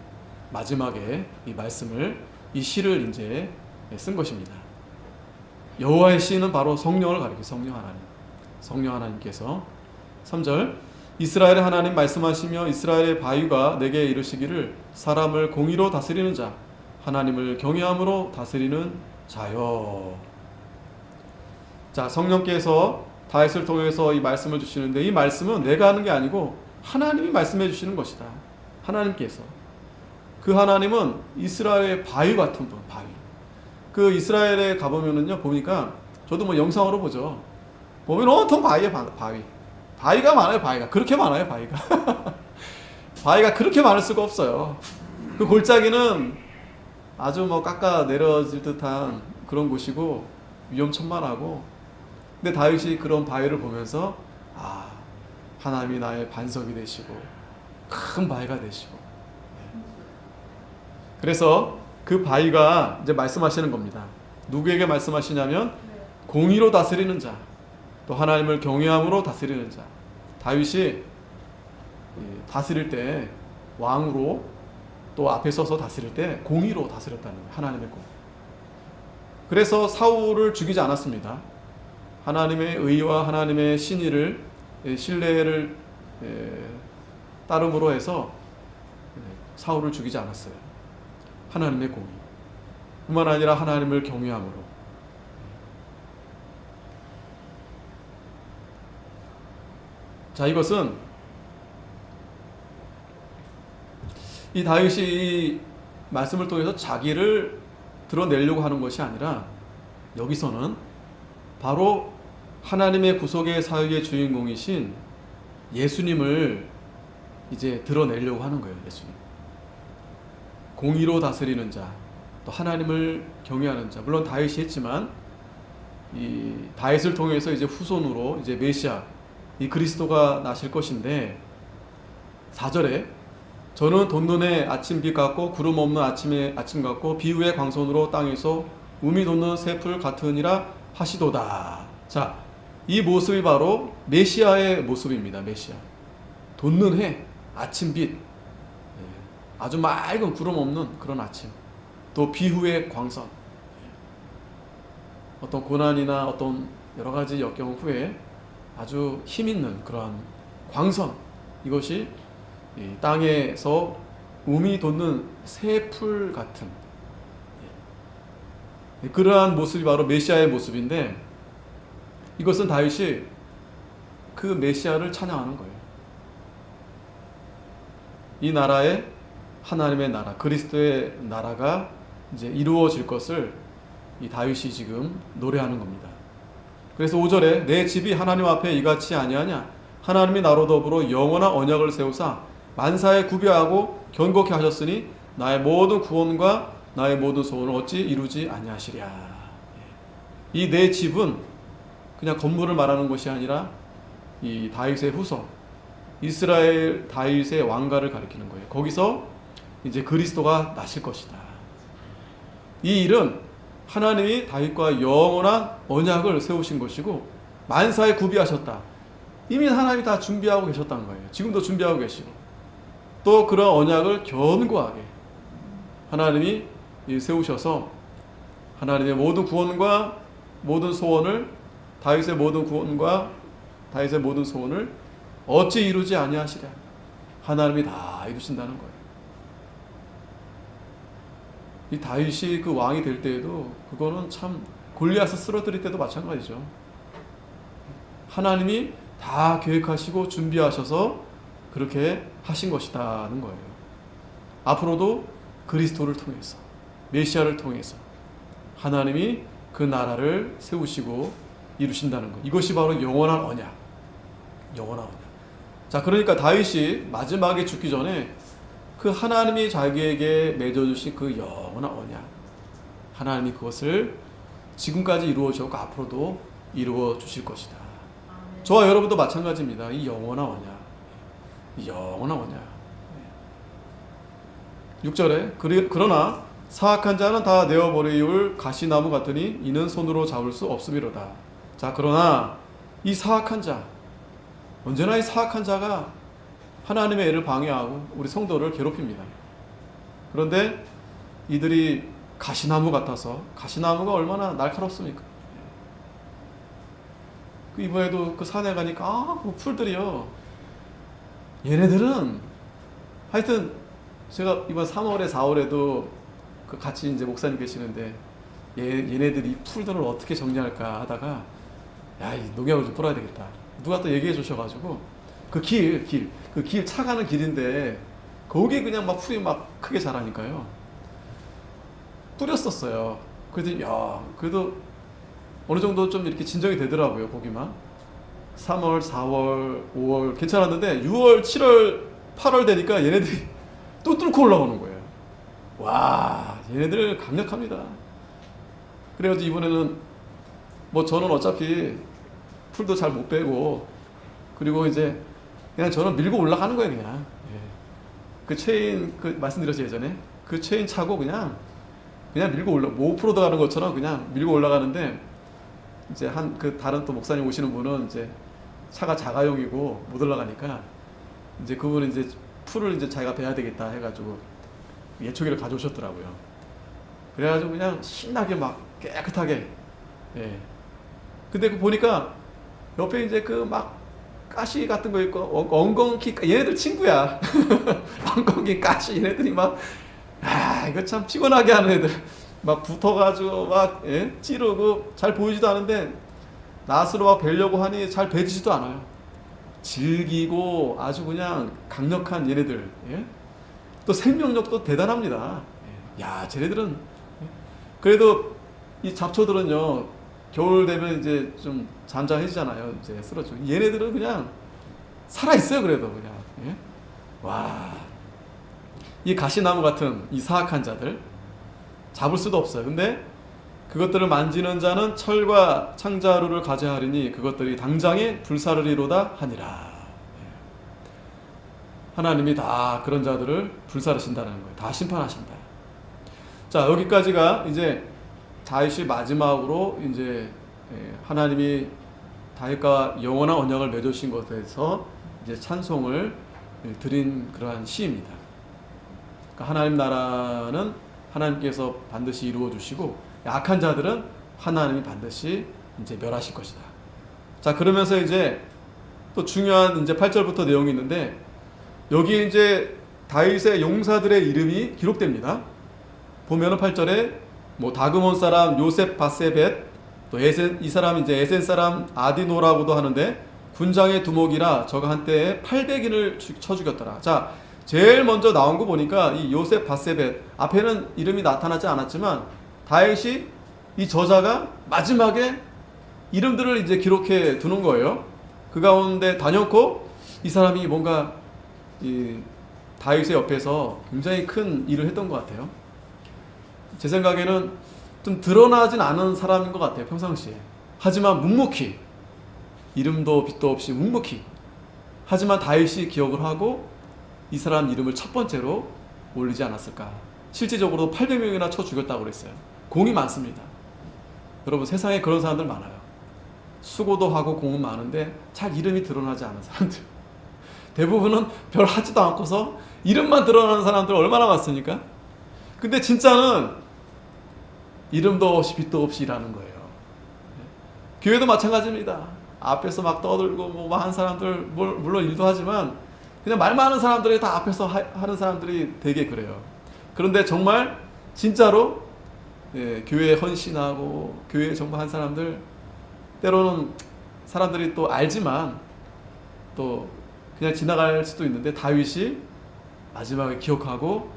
[SPEAKER 1] 마지막에 이 말씀을, 이 시를 이제 쓴 것입니다. 여호와의 씨는 바로 성령을 가리켜 성령 하나님. 성령 하나님께서 3절 이스라엘의 하나님 말씀하시며 이스라엘의 바위가 내게 이르시기를 사람을 공의로 다스리는 자 하나님을 경외함으로 다스리는 자여. 자, 성령께서 다윗을 통해서 이 말씀을 주시는데 이 말씀은 내가 하는 게 아니고 하나님이 말씀해 주시는 것이다. 하나님께서. 그 하나님은 이스라엘의 바위 같은 분, 바위. 그 이스라엘에 가보면은요, 보니까 저도 뭐 영상으로 보죠. 보면 온통 바위에 바위. 바위가 많아요, 바위가. 그렇게 많아요, 바위가. 바위가 그렇게 많을 수가 없어요. 그 골짜기는 아주 뭐 깎아 내려질 듯한 그런 곳이고 위험천만하고, 근데 다윗이 그런 바위를 보면서 하나님이 나의 반석이 되시고 큰 바위가 되시고, 그래서 그 바위가 이제 말씀하시는 겁니다. 누구에게 말씀하시냐면 공의로 다스리는 자, 또 하나님을 경외함으로 다스리는 자. 다윗이 다스릴 때 왕으로 또 앞에 서서 다스릴 때 공의로 다스렸다는 거예요. 하나님의 공. 그래서 사울을 죽이지 않았습니다. 하나님의 의와 하나님의 신의를 신뢰를 따름으로 해서 사울을 죽이지 않았어요. 하나님의 공의. 뿐만 아니라 하나님을 경외함으로. 자, 이것은 이 다윗이 이 말씀을 통해서 자기를 드러내려고 하는 것이 아니라 여기서는 바로 하나님의 구속의 사역의 주인공이신 예수님을 이제 드러내려고 하는 거예요. 예수님. 공의로 다스리는 자, 또 하나님을 경외하는 자. 물론 다윗이 했지만 이 다윗을 통해서 이제 후손으로 이제 메시아, 이 그리스도가 나실 것인데 4절에 저는 돋는 아침빛 같고 구름 없는 아침의 아침 같고 비후의 광선으로 땅에서 우미 돋는 새풀 같으니라 하시도다. 자, 이 모습이 바로 메시아의 모습입니다. 메시아. 돋는 해, 아침빛, 아주 맑은 구름 없는 그런 아침, 또 비후의 광선, 어떤 고난이나 어떤 여러 가지 역경 후에 아주 힘있는 그러한 광선, 이것이 이 땅에서 우미 돋는 새풀 같은 그러한 모습이 바로 메시아의 모습인데, 이것은 다윗이 그 메시아를 찬양하는 거예요. 이 나라에 하나님의 나라, 그리스도의 나라가 이제 이루어질 것을 이 다윗이 지금 노래하는 겁니다. 그래서 5절에 내 집이 하나님 앞에 이같이 아니하냐? 하나님이 나로 더불어 영원한 언약을 세우사 만사에 구비하고 견고케 하셨으니 나의 모든 구원과 나의 모든 소원을 어찌 이루지 아니하시랴. 이 내 집은 그냥 건물을 말하는 것이 아니라 이 다윗의 후손, 이스라엘 다윗의 왕가를 가리키는 거예요. 거기서 이제 그리스도가 나실 것이다. 이 일은 하나님이 다윗과 영원한 언약을 세우신 것이고 만사에 구비하셨다. 이미 하나님이 다 준비하고 계셨다는 거예요. 지금도 준비하고 계시고, 또 그런 언약을 견고하게 하나님이 세우셔서 하나님의 모든 구원과 모든 소원을, 다윗의 모든 구원과 다윗의 모든 소원을 어찌 이루지 아니하시랴. 하나님이 다 이루신다는 거예요. 이 다윗이 그 왕이 될 때에도 그거는 참 골리앗을 쓰러뜨릴 때도 마찬가지죠. 하나님이 다 계획하시고 준비하셔서 그렇게 하신 것이다는 거예요. 앞으로도 그리스도를 통해서, 메시아를 통해서 하나님이 그 나라를 세우시고 이루신다는 것. 이것이 바로 영원한 언약. 영원한 언약. 자, 그러니까 다윗이 마지막에 죽기 전에 그 하나님이 자기에게 맺어주신 그 영원한 언약, 하나님이 그것을 지금까지 이루어 주셨고 앞으로도 이루어 주실 것이다. 저와 여러분도 마찬가지입니다. 이 영원한 언약, 이 영원한 언약. 6절에 그러나 사악한 자는 다 내어버리울 가시나무 같으니 이는 손으로 잡을 수 없음이로다. 자, 그러나 이 사악한 자, 언제나 이 사악한 자가 하나님의 애를 방해하고 우리 성도를 괴롭힙니다. 그런데 이들이 가시나무 같아서, 가시나무가 얼마나 날카롭습니까? 이번에도 그 산에 가니까 그 풀들이요. 얘네들은 하여튼 제가 이번 3월에 4월에도 그 같이 이제 목사님 계시는데 얘네들이 풀들을 어떻게 정리할까 하다가 야, 이 농약을 좀 뿌려야 되겠다. 누가 또 얘기해 주셔가지고 그 길 차가는 길인데 거기 그냥 막 풀이 막 크게 자라니까요. 뿌렸었어요. 그래도 야, 그래도 어느 정도 좀 이렇게 진정이 되더라고요. 거기만 3월, 4월, 5월 괜찮았는데 6월, 7월, 8월 되니까 얘네들이 또 뚫고 올라오는 거예요. 와, 얘네들 강력합니다. 그래가지고 이번에는 뭐 저는 어차피 풀도 잘 못 빼고 그리고 이제 그냥 저는 밀고 올라가는 거예요. 그냥 그 체인 그 말씀드렸죠 예전에 그 체인 차고 그냥 밀고 올라 뭐 오프로드 가는 것처럼 그냥 밀고 올라가는데 이제 한 그 다른 또 목사님 오시는 분은 이제 차가 자가용이고 못 올라가니까 이제 그분은 이제 풀을 이제 자기가 베야 되겠다 해가지고 예초기를 가져오셨더라고요. 그래가지고 그냥 신나게 막 깨끗하게 근데 그 보니까 옆에 이제 그 막 가시 같은 거 있고 엉겅키 얘네들 친구야. 엉겅키 가시 얘네들이 막 이거 참 피곤하게 하는 애들 막 붙어가지고 막 찌르고 잘 보이지도 않은데 낫으로 막 베려고 하니 잘 베지지도 않아요. 질기고 아주 그냥 강력한 얘네들. 또 생명력도 대단합니다. 야, 쟤네들은 그래도 이 잡초들은요 겨울 되면 이제 좀 잠잠해지잖아요. 이제 쓰러져. 얘네들은 그냥 살아 있어요. 그래도 그냥 와, 이 가시나무 같은 이 사악한 자들 잡을 수도 없어요. 근데 그것들을 만지는 자는 철과 창자루를 가져야 하리니 그것들이 당장에 불사르리로다 하니라. 하나님이 다 그런 자들을 불사르신다는 거예요. 다 심판하신다. 자, 여기까지가 이제 다윗이 마지막으로 이제 하나님이 다윗과 영원한 언약을 맺으신 것에 대해서 이제 찬송을 드린 그러한 시입니다. 그러니까 하나님 나라는 하나님께서 반드시 이루어 주시고 약한 자들은 하나님이 반드시 이제 멸하실 것이다. 자, 그러면서 이제 또 중요한 이제 8절부터 내용이 있는데 여기 이제 다윗의 용사들의 이름이 기록됩니다. 보면은 8절에 뭐 다그몬 사람 요셉 바세벳 또 이 사람 이제 에센 사람 아디노라고도 하는데 군장의 두목이라 저가 한때에 800인을 쳐 죽였더라. 자, 제일 먼저 나온 거 보니까 이 요셉 바세벳 앞에는 이름이 나타나지 않았지만 다윗이 이 저자가 마지막에 이름들을 이제 기록해 두는 거예요. 그 가운데 단연코 이 사람이 뭔가 이 다윗의 옆에서 굉장히 큰 일을 했던 것 같아요. 제 생각에는 좀 드러나진 않은 사람인 것 같아요. 평상시에. 하지만 묵묵히 이름도 빛도 없이 묵묵히 하지만 다윗이 기억을 하고 이 사람 이름을 첫 번째로 올리지 않았을까. 실제적으로 800명이나 쳐 죽였다고 그랬어요. 공이 많습니다. 여러분 세상에 그런 사람들 많아요. 수고도 하고 공은 많은데 잘 이름이 드러나지 않은 사람들. 대부분은 별 하지도 않고서 이름만 드러나는 사람들 얼마나 많습니까? 근데 진짜는 이름도 없이 빛도 없이 일하는 거예요. 교회도 마찬가지입니다. 앞에서 막 떠들고 뭐 한 사람들 물론 일도 하지만 그냥 말 많은 사람들이 다 앞에서 하는 사람들이 되게 그래요. 그런데 정말 진짜로 교회에 헌신하고 교회에 정말 한 사람들 때로는 사람들이 또 알지만 또 그냥 지나갈 수도 있는데 다윗이 마지막에 기억하고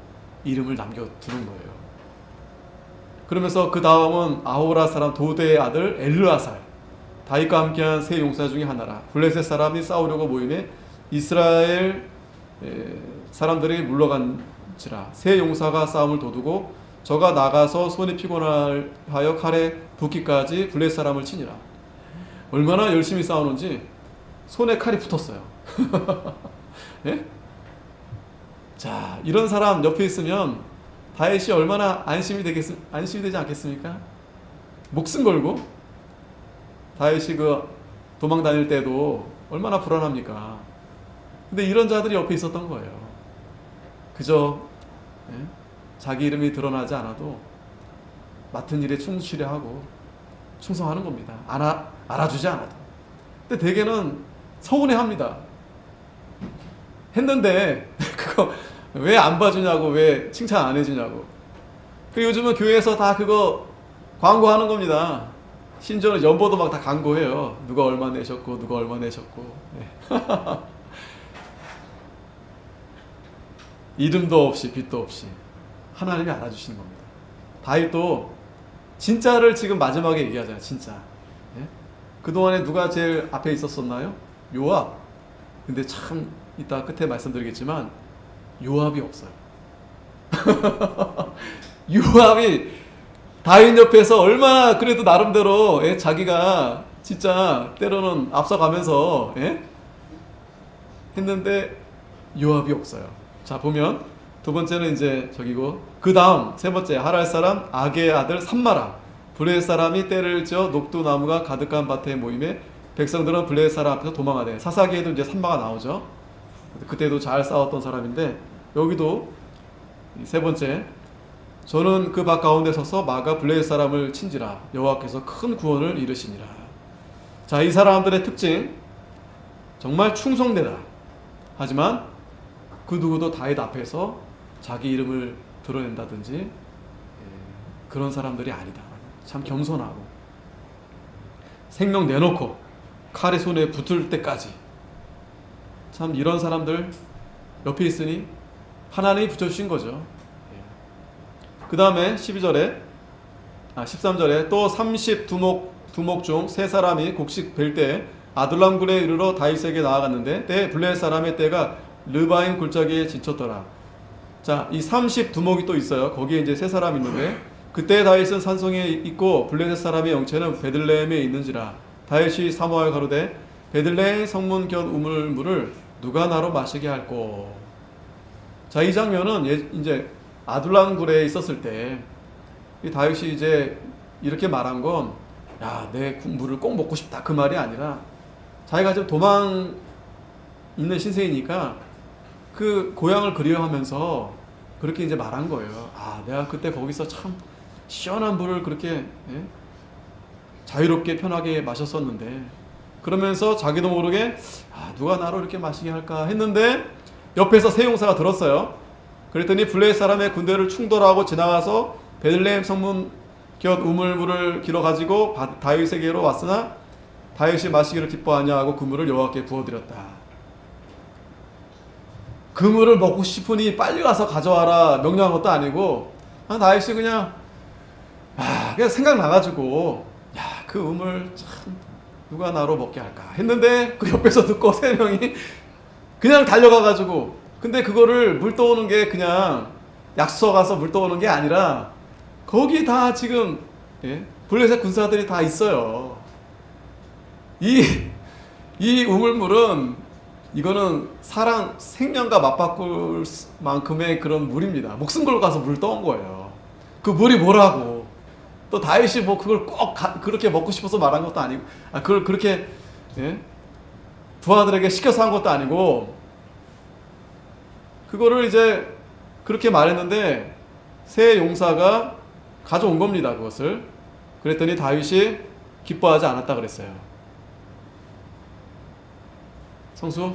[SPEAKER 1] 이름을 남겨두는 거예요. 그러면서 그 다음은 아호라 사람 도대의 아들 엘르아살 다윗과 함께한 세 용사 중에 하나라. 블레셋 사람이 싸우려고 모임에 이스라엘 사람들이 물러간지라. 세 용사가 싸움을 도두고 저가 나가서 손이 피곤하여 칼에 붓기까지 블레셋 사람을 치니라. 얼마나 열심히 싸우는지 손에 칼이 붙었어요. 예? 자, 이런 사람 옆에 있으면 다윗이 얼마나 안심이 되지 않겠습니까? 목숨 걸고 다윗이 그 도망 다닐 때도 얼마나 불안합니까? 근데 이런 자들이 옆에 있었던 거예요. 그저 자기 이름이 드러나지 않아도 맡은 일에 충실히 하고 충성하는 겁니다. 알아주지 않아도. 근데 대개는 서운해합니다. 했는데 그거 왜 안 봐주냐고, 왜 칭찬 안 해주냐고. 그 요즘은 교회에서 다 그거 광고하는 겁니다. 심지어는 연보도 막 다 광고해요. 누가 얼마 내셨고 누가 얼마 내셨고. 네. 이름도 없이 빛도 없이 하나님이 알아주시는 겁니다. 다윗도 진짜를 지금 마지막에 얘기하잖아요. 진짜. 네? 그동안에 누가 제일 앞에 있었었나요? 요압. 근데 참 이따 끝에 말씀드리겠지만 요압이 없어요. 요압이 다윗 옆에서 얼마나 그래도 나름대로 자기가 진짜 때로는 앞서가면서 했는데 요압이 없어요. 자, 보면 두 번째는 이제 저기고, 그 다음 세 번째, 하랄 사람 아게의 아들 삼마라. 블레셋 사람이 때를 지어 녹두나무가 가득한 밭에 모임에 백성들은 블레셋 사람 앞에서 도망하되. 사사기에도 이제 삼마가 나오죠. 그때도 잘 싸웠던 사람인데, 여기도 세 번째, 저는 그 밭 가운데 서서 마가 블레셋 사람을 친지라 여호와께서 큰 구원을 이루시니라. 자, 이 사람들의 특징, 정말 충성되다. 하지만 그 누구도 다윗 앞에서 자기 이름을 드러낸다든지 그런 사람들이 아니다. 참 겸손하고 생명 내놓고 칼의 손에 붙을 때까지, 참 이런 사람들 옆에 있으니 하나님이 붙여주신 거죠. 그 다음에 13절에 또 30두목 중 세 사람이 곡식 벨 때 아둘람 굴에 이르러 다윗에게 나아갔는데 때 블레셋 사람의 때가 르바임 골짜기에 지쳤더라. 자, 이 30두목이 또 있어요. 거기에 이제 세 사람이 있는데, 그때 다윗은 산성에 있고 블레셋 사람의 영체는 베들레헴에 있는지라. 다윗이 사모하여 가로되 베들레헴 성문 곁 우물물을 누가 나로 마시게 할꼬. 자, 이 장면은 이제 아둘람 굴에 있었을 때 이 다윗이 이제 이렇게 말한 건, 야, 내 물을 꼭 먹고 싶다, 그 말이 아니라 자기가 지금 도망 있는 신세이니까 그 고향을 그리워하면서 그렇게 이제 말한 거예요. 아, 내가 그때 거기서 참 시원한 물을 그렇게 자유롭게 편하게 마셨었는데, 그러면서 자기도 모르게 누가 나로 이렇게 마시게 할까 했는데 옆에서 세 용사가 들었어요. 그랬더니 블레셋 사람의 군대를 충돌하고 지나가서 베들레헴 성문 곁 우물물을 길어 가지고 다윗에게로 왔으나 다윗이 마시기를 기뻐하냐 하고 그 물을 여호와께 부어드렸다. 그 물을 먹고 싶으니 빨리 가서 가져와라 명령한 것도 아니고, 다윗이 그냥 생각나가지고, 야, 그 우물 참 누가 나로 먹게 할까 했는데 그 옆에서 듣고 세 명이 그냥 달려가가지고, 근데 그거를 물 떠오는 게 그냥 약소 가서 물 떠오는 게 아니라 거기 다 지금 블레셋 군사들이 다 있어요. 이 우물물은 이거는 사람 생명과 맞바꿀 만큼의 그런 물입니다. 목숨 걸고 가서 물 떠온 거예요. 그 물이 뭐라고? 또 다윗이 뭐 그걸 꼭 그렇게 먹고 싶어서 말한 것도 아니고, 그걸 그렇게 부하들에게 시켜서 한 것도 아니고, 그거를 이제 그렇게 말했는데 세 용사가 가져온 겁니다. 그것을. 그랬더니 다윗이 기뻐하지 않았다 그랬어요. 성수,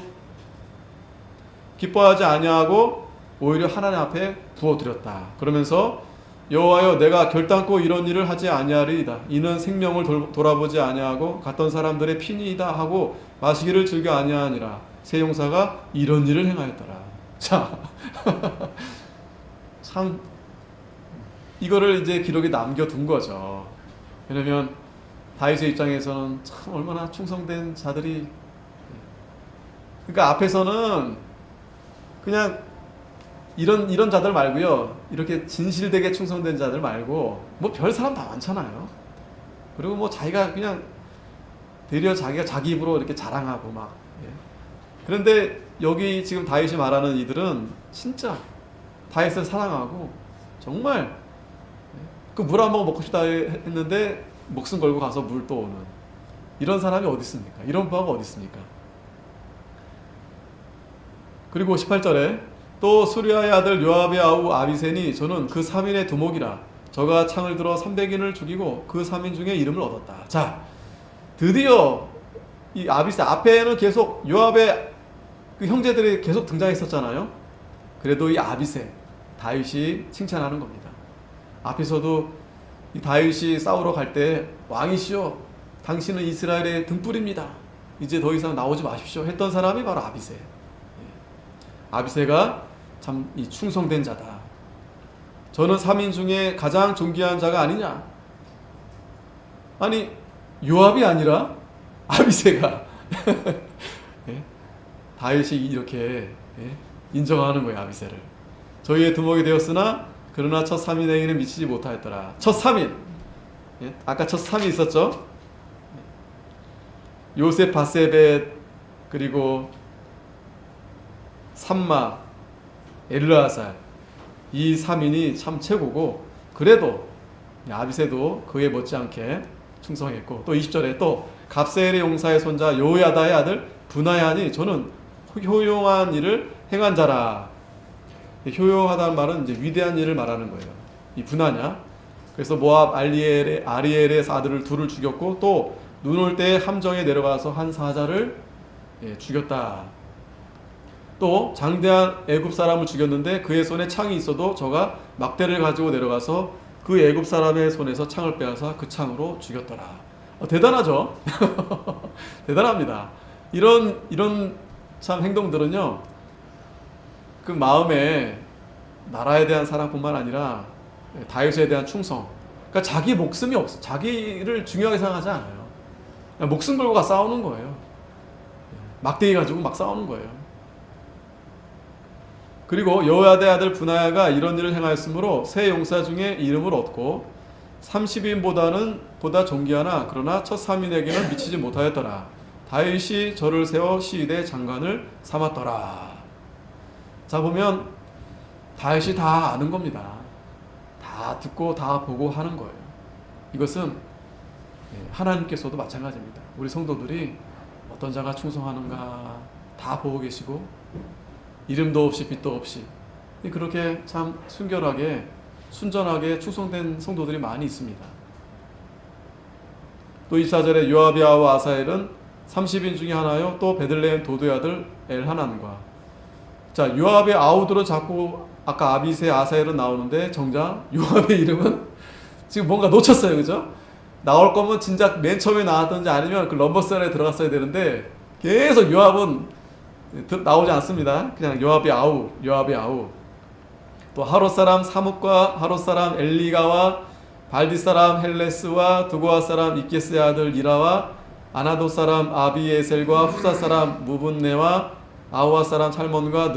[SPEAKER 1] 기뻐하지 아니하고 오히려 하나님 앞에 부어드렸다. 그러면서 여호와여, 내가 결단코 이런 일을 하지 아니하리이다. 이는 생명을 돌아보지 아니하고 갔던 사람들의 피니이다 하고 마시기를 즐겨 아니하니라. 세 용사가 이런 일을 행하였더라. 자, 참 이거를 이제 기록에 남겨둔 거죠. 왜냐면 다윗의 입장에서는 참 얼마나 충성된 자들이, 그러니까 앞에서는 그냥 이런 자들 말고요, 이렇게 진실되게 충성된 자들 말고 뭐 별 사람 다 많잖아요. 그리고 뭐 자기가 그냥 되려 자기가 자기 입으로 이렇게 자랑하고 막. 그런데 여기 지금 다윗이 말하는 이들은 진짜 다윗을 사랑하고 정말 그 물 한 모금 먹고 싶다 했는데 목숨 걸고 가서 물 떠오는 이런 사람이 어디 있습니까? 이런 부하가 어디 있습니까? 그리고 18절에 또 수리아의 아들 요압의 아우 아비센이 저는 그 3인의 두목이라 저가 창을 들어 300인을 죽이고 그 3인 중에 이름을 얻었다. 자, 드디어 이 아비세 앞에는 계속 요압의 그 형제들이 계속 등장했었잖아요. 그래도 이 아비세 다윗이 칭찬하는 겁니다. 앞에서도 이 다윗이 싸우러 갈 때 왕이시여 당신은 이스라엘의 등불입니다. 이제 더 이상 나오지 마십시오 했던 사람이 바로 아비세. 아비세가 참 이 충성된 자다. 저는 3인 중에 가장 존귀한 자가 아니냐. 아니 요압이 아니라 아비세가 예? 다윗이 이렇게 인정하는 거예요. 아비세를 저희의 두목이 되었으나 그러나 첫 3인에게는 미치지 못하였더라. 첫 3인 아까 첫 3이 있었죠. 요셉 바세벳 그리고 삼마 엘르아살 이 3인이 참 최고고 그래도 아비세도 그에 못지않게 충성했고 또 20절에 또 갑세엘의 용사의 손자 요야다의 아들 분하야니 저는 효용한 일을 행한 자라. 효용하다는 말은 이제 위대한 일을 말하는 거예요. 이 분하냐. 그래서 모압 아리엘의 아들을 둘을 죽였고 또 눈 올 때 함정에 내려가서 한 사자를 죽였다. 또 장대한 애굽 사람을 죽였는데 그의 손에 창이 있어도 저가 막대를 가지고 내려가서 그 애굽 사람의 손에서 창을 빼앗아 그 창으로 죽였더라. 대단하죠? 대단합니다. 이런 참 행동들은요, 그 마음에 나라에 대한 사랑뿐만 아니라 다윗에 대한 충성. 그러니까 자기 목숨이 없어. 자기를 중요하게 생각하지 않아요. 그냥 목숨 걸고 가 싸우는 거예요. 막대기 가지고 막 싸우는 거예요. 그리고 여호야다의 아들 분하야가 이런 일을 행하였으므로 세 용사 중에 이름을 얻고 30인보다는 보다 존귀하나 그러나 첫 3인에게는 미치지 못하였더라. 다윗이 저를 세워 시위대 장관을 삼았더라. 자 보면 다윗이 다 아는 겁니다. 다 듣고 다 보고 하는 거예요. 이것은 하나님께서도 마찬가지입니다. 우리 성도들이 어떤 자가 충성하는가 다 보고 계시고 이름도 없이 빛도 없이 그렇게 참 순결하게 순전하게 충성된 성도들이 많이 있습니다. 또 24절에 요압의 아우 아사엘은 30인 중에 하나요. 또 베들레헴 도도의 아들 엘하난과. 자 요압의 아우들은 자꾸 아까 아비세 아사엘은 나오는데 정작 요압의 이름은 지금 뭔가 놓쳤어요. 그죠? 나올 거면 진작 맨 처음에 나왔던지 아니면 그 럼버셀에 들어갔어야 되는데 계속 요압은 나오지 않습니다. 그냥 요압의 아우. 또 하롯 사람 사뭇과 하롯 사람 엘리가와 발디 사람 헬레스와 두고아 사람 이케스의 아들 이라와 아나도 사람 아비에셀과 후사 사람 무분네와 아우아 사람 살몬과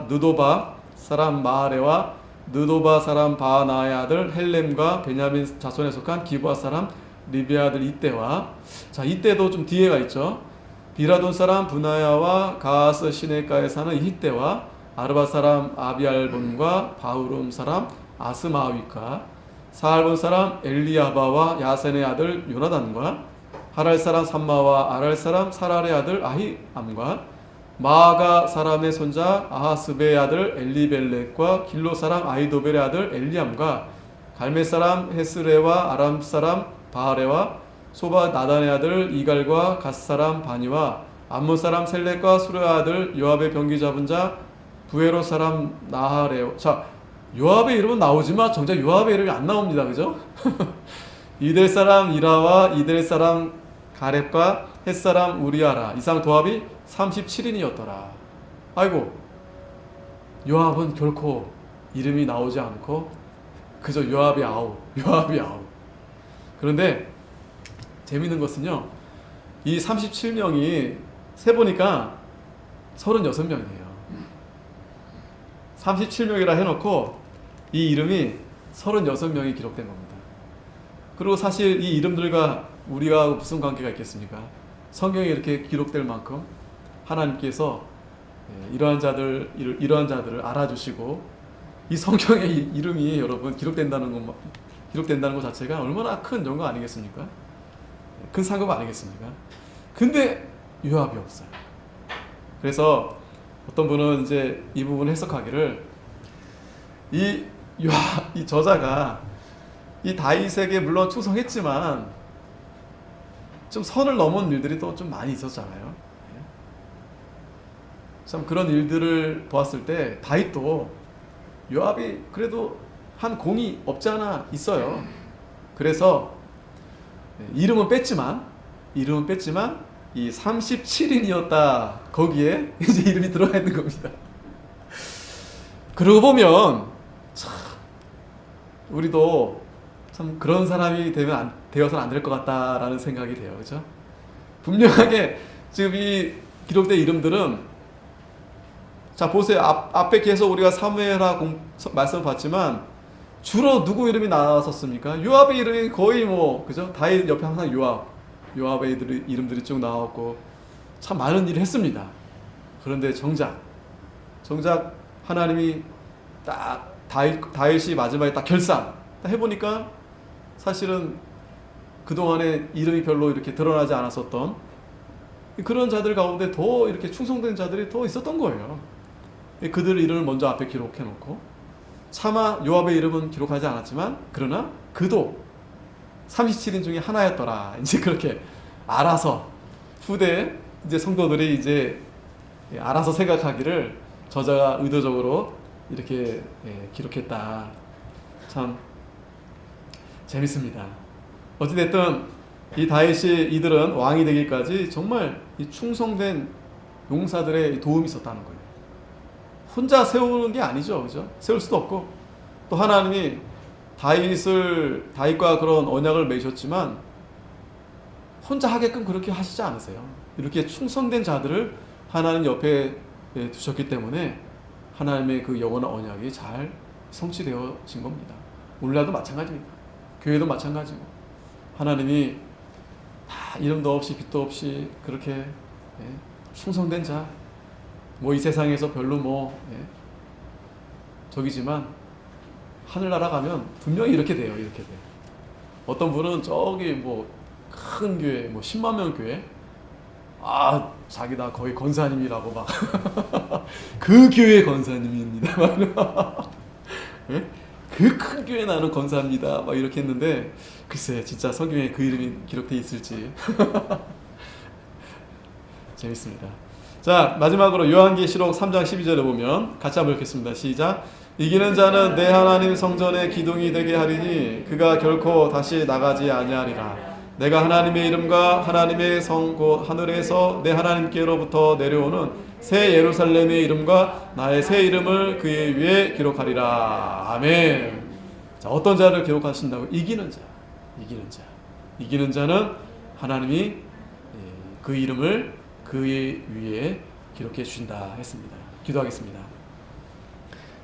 [SPEAKER 1] 느도바 사람 마하레와 느도바 사람 바나의 아들 헬렘과 베냐민 자손에 속한 기브아 사람 리비의 아들 이때와. 자 이때도 좀 뒤에가 있죠. 비라돈 사람 분하야와 가스 시내가에 사는 히때와 아르바 사람 아비알본과 바우름 사람 아스마위카 사알본 사람 엘리아바와 야센의 아들 요나단과 하랄 사람 삼마와 아랄 사람 사랄의 아들 아히암과 마아가 사람의 손자 아하스베의 아들 엘리벨렉과 길로 사람 아이도벨의 아들 엘리암과 갈메 사람 헤스레와 아람 사람 바하레와 소바 나단의 아들 이갈과 갓 사람 바니와 암몬 사람 셀렉과 수르의 아들 요압의 병기 잡은 자 부에로 사람 나하레. 자 요압의 이름은 나오지만 정작 요압의 이름이 안 나옵니다. 그죠? 이델 사람 이라와 이델 사람 가렙과 헷 사람 우리아라. 이상 도합이 37인이었더라. 아이고 요압은 결코 이름이 나오지 않고 그저 요압의 아우. 그런데 재밌는 것은요, 이 37명이 세보니까 36명이에요. 37명이라 해놓고 이 이름이 36명이 기록된 겁니다. 그리고 사실 이 이름들과 우리가 무슨 관계가 있겠습니까? 성경에 이렇게 기록될 만큼 하나님께서 이러한 자들을 알아주시고 이 성경의 이름이 여러분 기록된다는 것 자체가 얼마나 큰 영광 아니겠습니까? 큰 상급 아니겠습니까? 근데 요압이 없어요. 그래서 어떤 분은 이제 이 부분 해석하기를 이 저자가 이 다윗에게 물론 충성했지만 좀 선을 넘은 일들이 또 좀 많이 있었잖아요. 참 그런 일들을 보았을 때 다윗도 요압이 그래도 한 공이 없지 않아 있어요. 그래서 이름은 뺐지만 이 37인이었다 거기에 이제 이름이 들어가 있는 겁니다. 그러고 보면 참 우리도 참 그런 사람이 되어서는 안 될 것 같다라는 생각이 돼요. 그렇죠? 분명하게 지금 이 기록된 이름들은 자 보세요. 앞에 계속 우리가 사무엘하 말씀을 봤지만 주로 누구 이름이 나왔었습니까? 요압의 이름이 거의 뭐 그죠? 다윗 옆에 항상 요압의 이름들이 쭉 나왔고 참 많은 일을 했습니다. 그런데 정작 하나님이 딱 다윗이 마지막에 딱 결산 딱 해보니까 사실은 그동안에 이름이 별로 이렇게 드러나지 않았었던 그런 자들 가운데 더 이렇게 충성된 자들이 더 있었던 거예요. 그들 이름을 먼저 앞에 기록해 놓고 차마 요압의 이름은 기록하지 않았지만 그러나 그도 37인 중에 하나였더라. 이제 그렇게 알아서 후대 이제 성도들이 이제 알아서 생각하기를 저자가 의도적으로 이렇게 기록했다. 참 재밌습니다. 어찌됐든 이 다윗이 이들은 왕이 되기까지 정말 이 충성된 용사들의 도움이 있었다는 거예요. 혼자 세우는 게 아니죠, 그죠? 세울 수도 없고 또 하나님이 다윗과 그런 언약을 맺으셨지만 혼자 하게끔 그렇게 하시지 않으세요. 이렇게 충성된 자들을 하나님 옆에 두셨기 때문에 하나님의 그 영원한 언약이 잘 성취되어진 겁니다. 오늘날도 마찬가지입니다. 교회도 마찬가지고 하나님이 다 이름도 없이 빛도 없이 그렇게 충성된 자, 뭐 이 세상에서 별로 저기지만 하늘나라 가면 분명히 이렇게 돼요. 이렇게 돼요. 어떤 분은 저기 뭐 큰 교회, 뭐 10만 명 교회, 자기 다 거의 권사님이라고 막 그 교회 권사님입니다. 그 큰 교회 나는 권사입니다. 막 이렇게 했는데 글쎄 진짜 성경에 그 이름이 기록되어 있을지 재밌습니다. 자 마지막으로 요한계시록 3장 12절에 보면 같이 한번 읽겠습니다. 시작. 이기는 자는 내 하나님 성전의 기둥이 되게 하리니 그가 결코 다시 나가지 아니하리라. 내가 하나님의 이름과 하나님의 성 곧 하늘에서 내 하나님께로부터 내려오는 새 예루살렘의 이름과 나의 새 이름을 그의 위에 기록하리라. 아멘. 자, 어떤 자를 기록하신다고? 이기는 자는 하나님이 그 이름을 그의 위에 기록해 주신다 했습니다. 기도하겠습니다.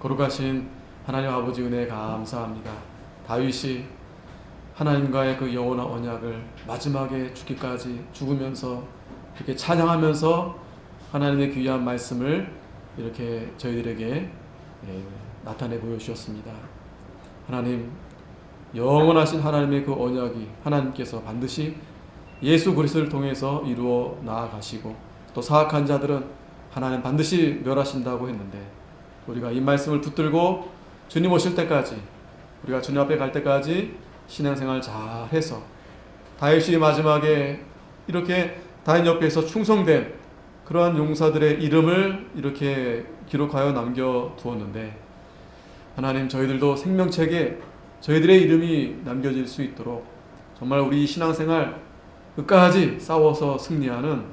[SPEAKER 1] 거룩하신 하나님 아버지 은혜 감사합니다. 다윗이 하나님과의 그 영원한 언약을 마지막에 죽기까지 죽으면서 이렇게 찬양하면서 하나님의 귀한 말씀을 이렇게 저희들에게 나타내 보여주셨습니다. 하나님, 영원하신 하나님의 그 언약이 하나님께서 반드시 예수 그리스도를 통해서 이루어 나아가시고 또 사악한 자들은 하나님 반드시 멸하신다고 했는데 우리가 이 말씀을 붙들고 주님 오실 때까지 우리가 주님 앞에 갈 때까지 신앙생활 잘 해서 다윗이 마지막에 이렇게 다윗 옆에서 충성된 그러한 용사들의 이름을 이렇게 기록하여 남겨두었는데 하나님 저희들도 생명책에 저희들의 이름이 남겨질 수 있도록 정말 우리 신앙생활 끝까지 싸워서 승리하는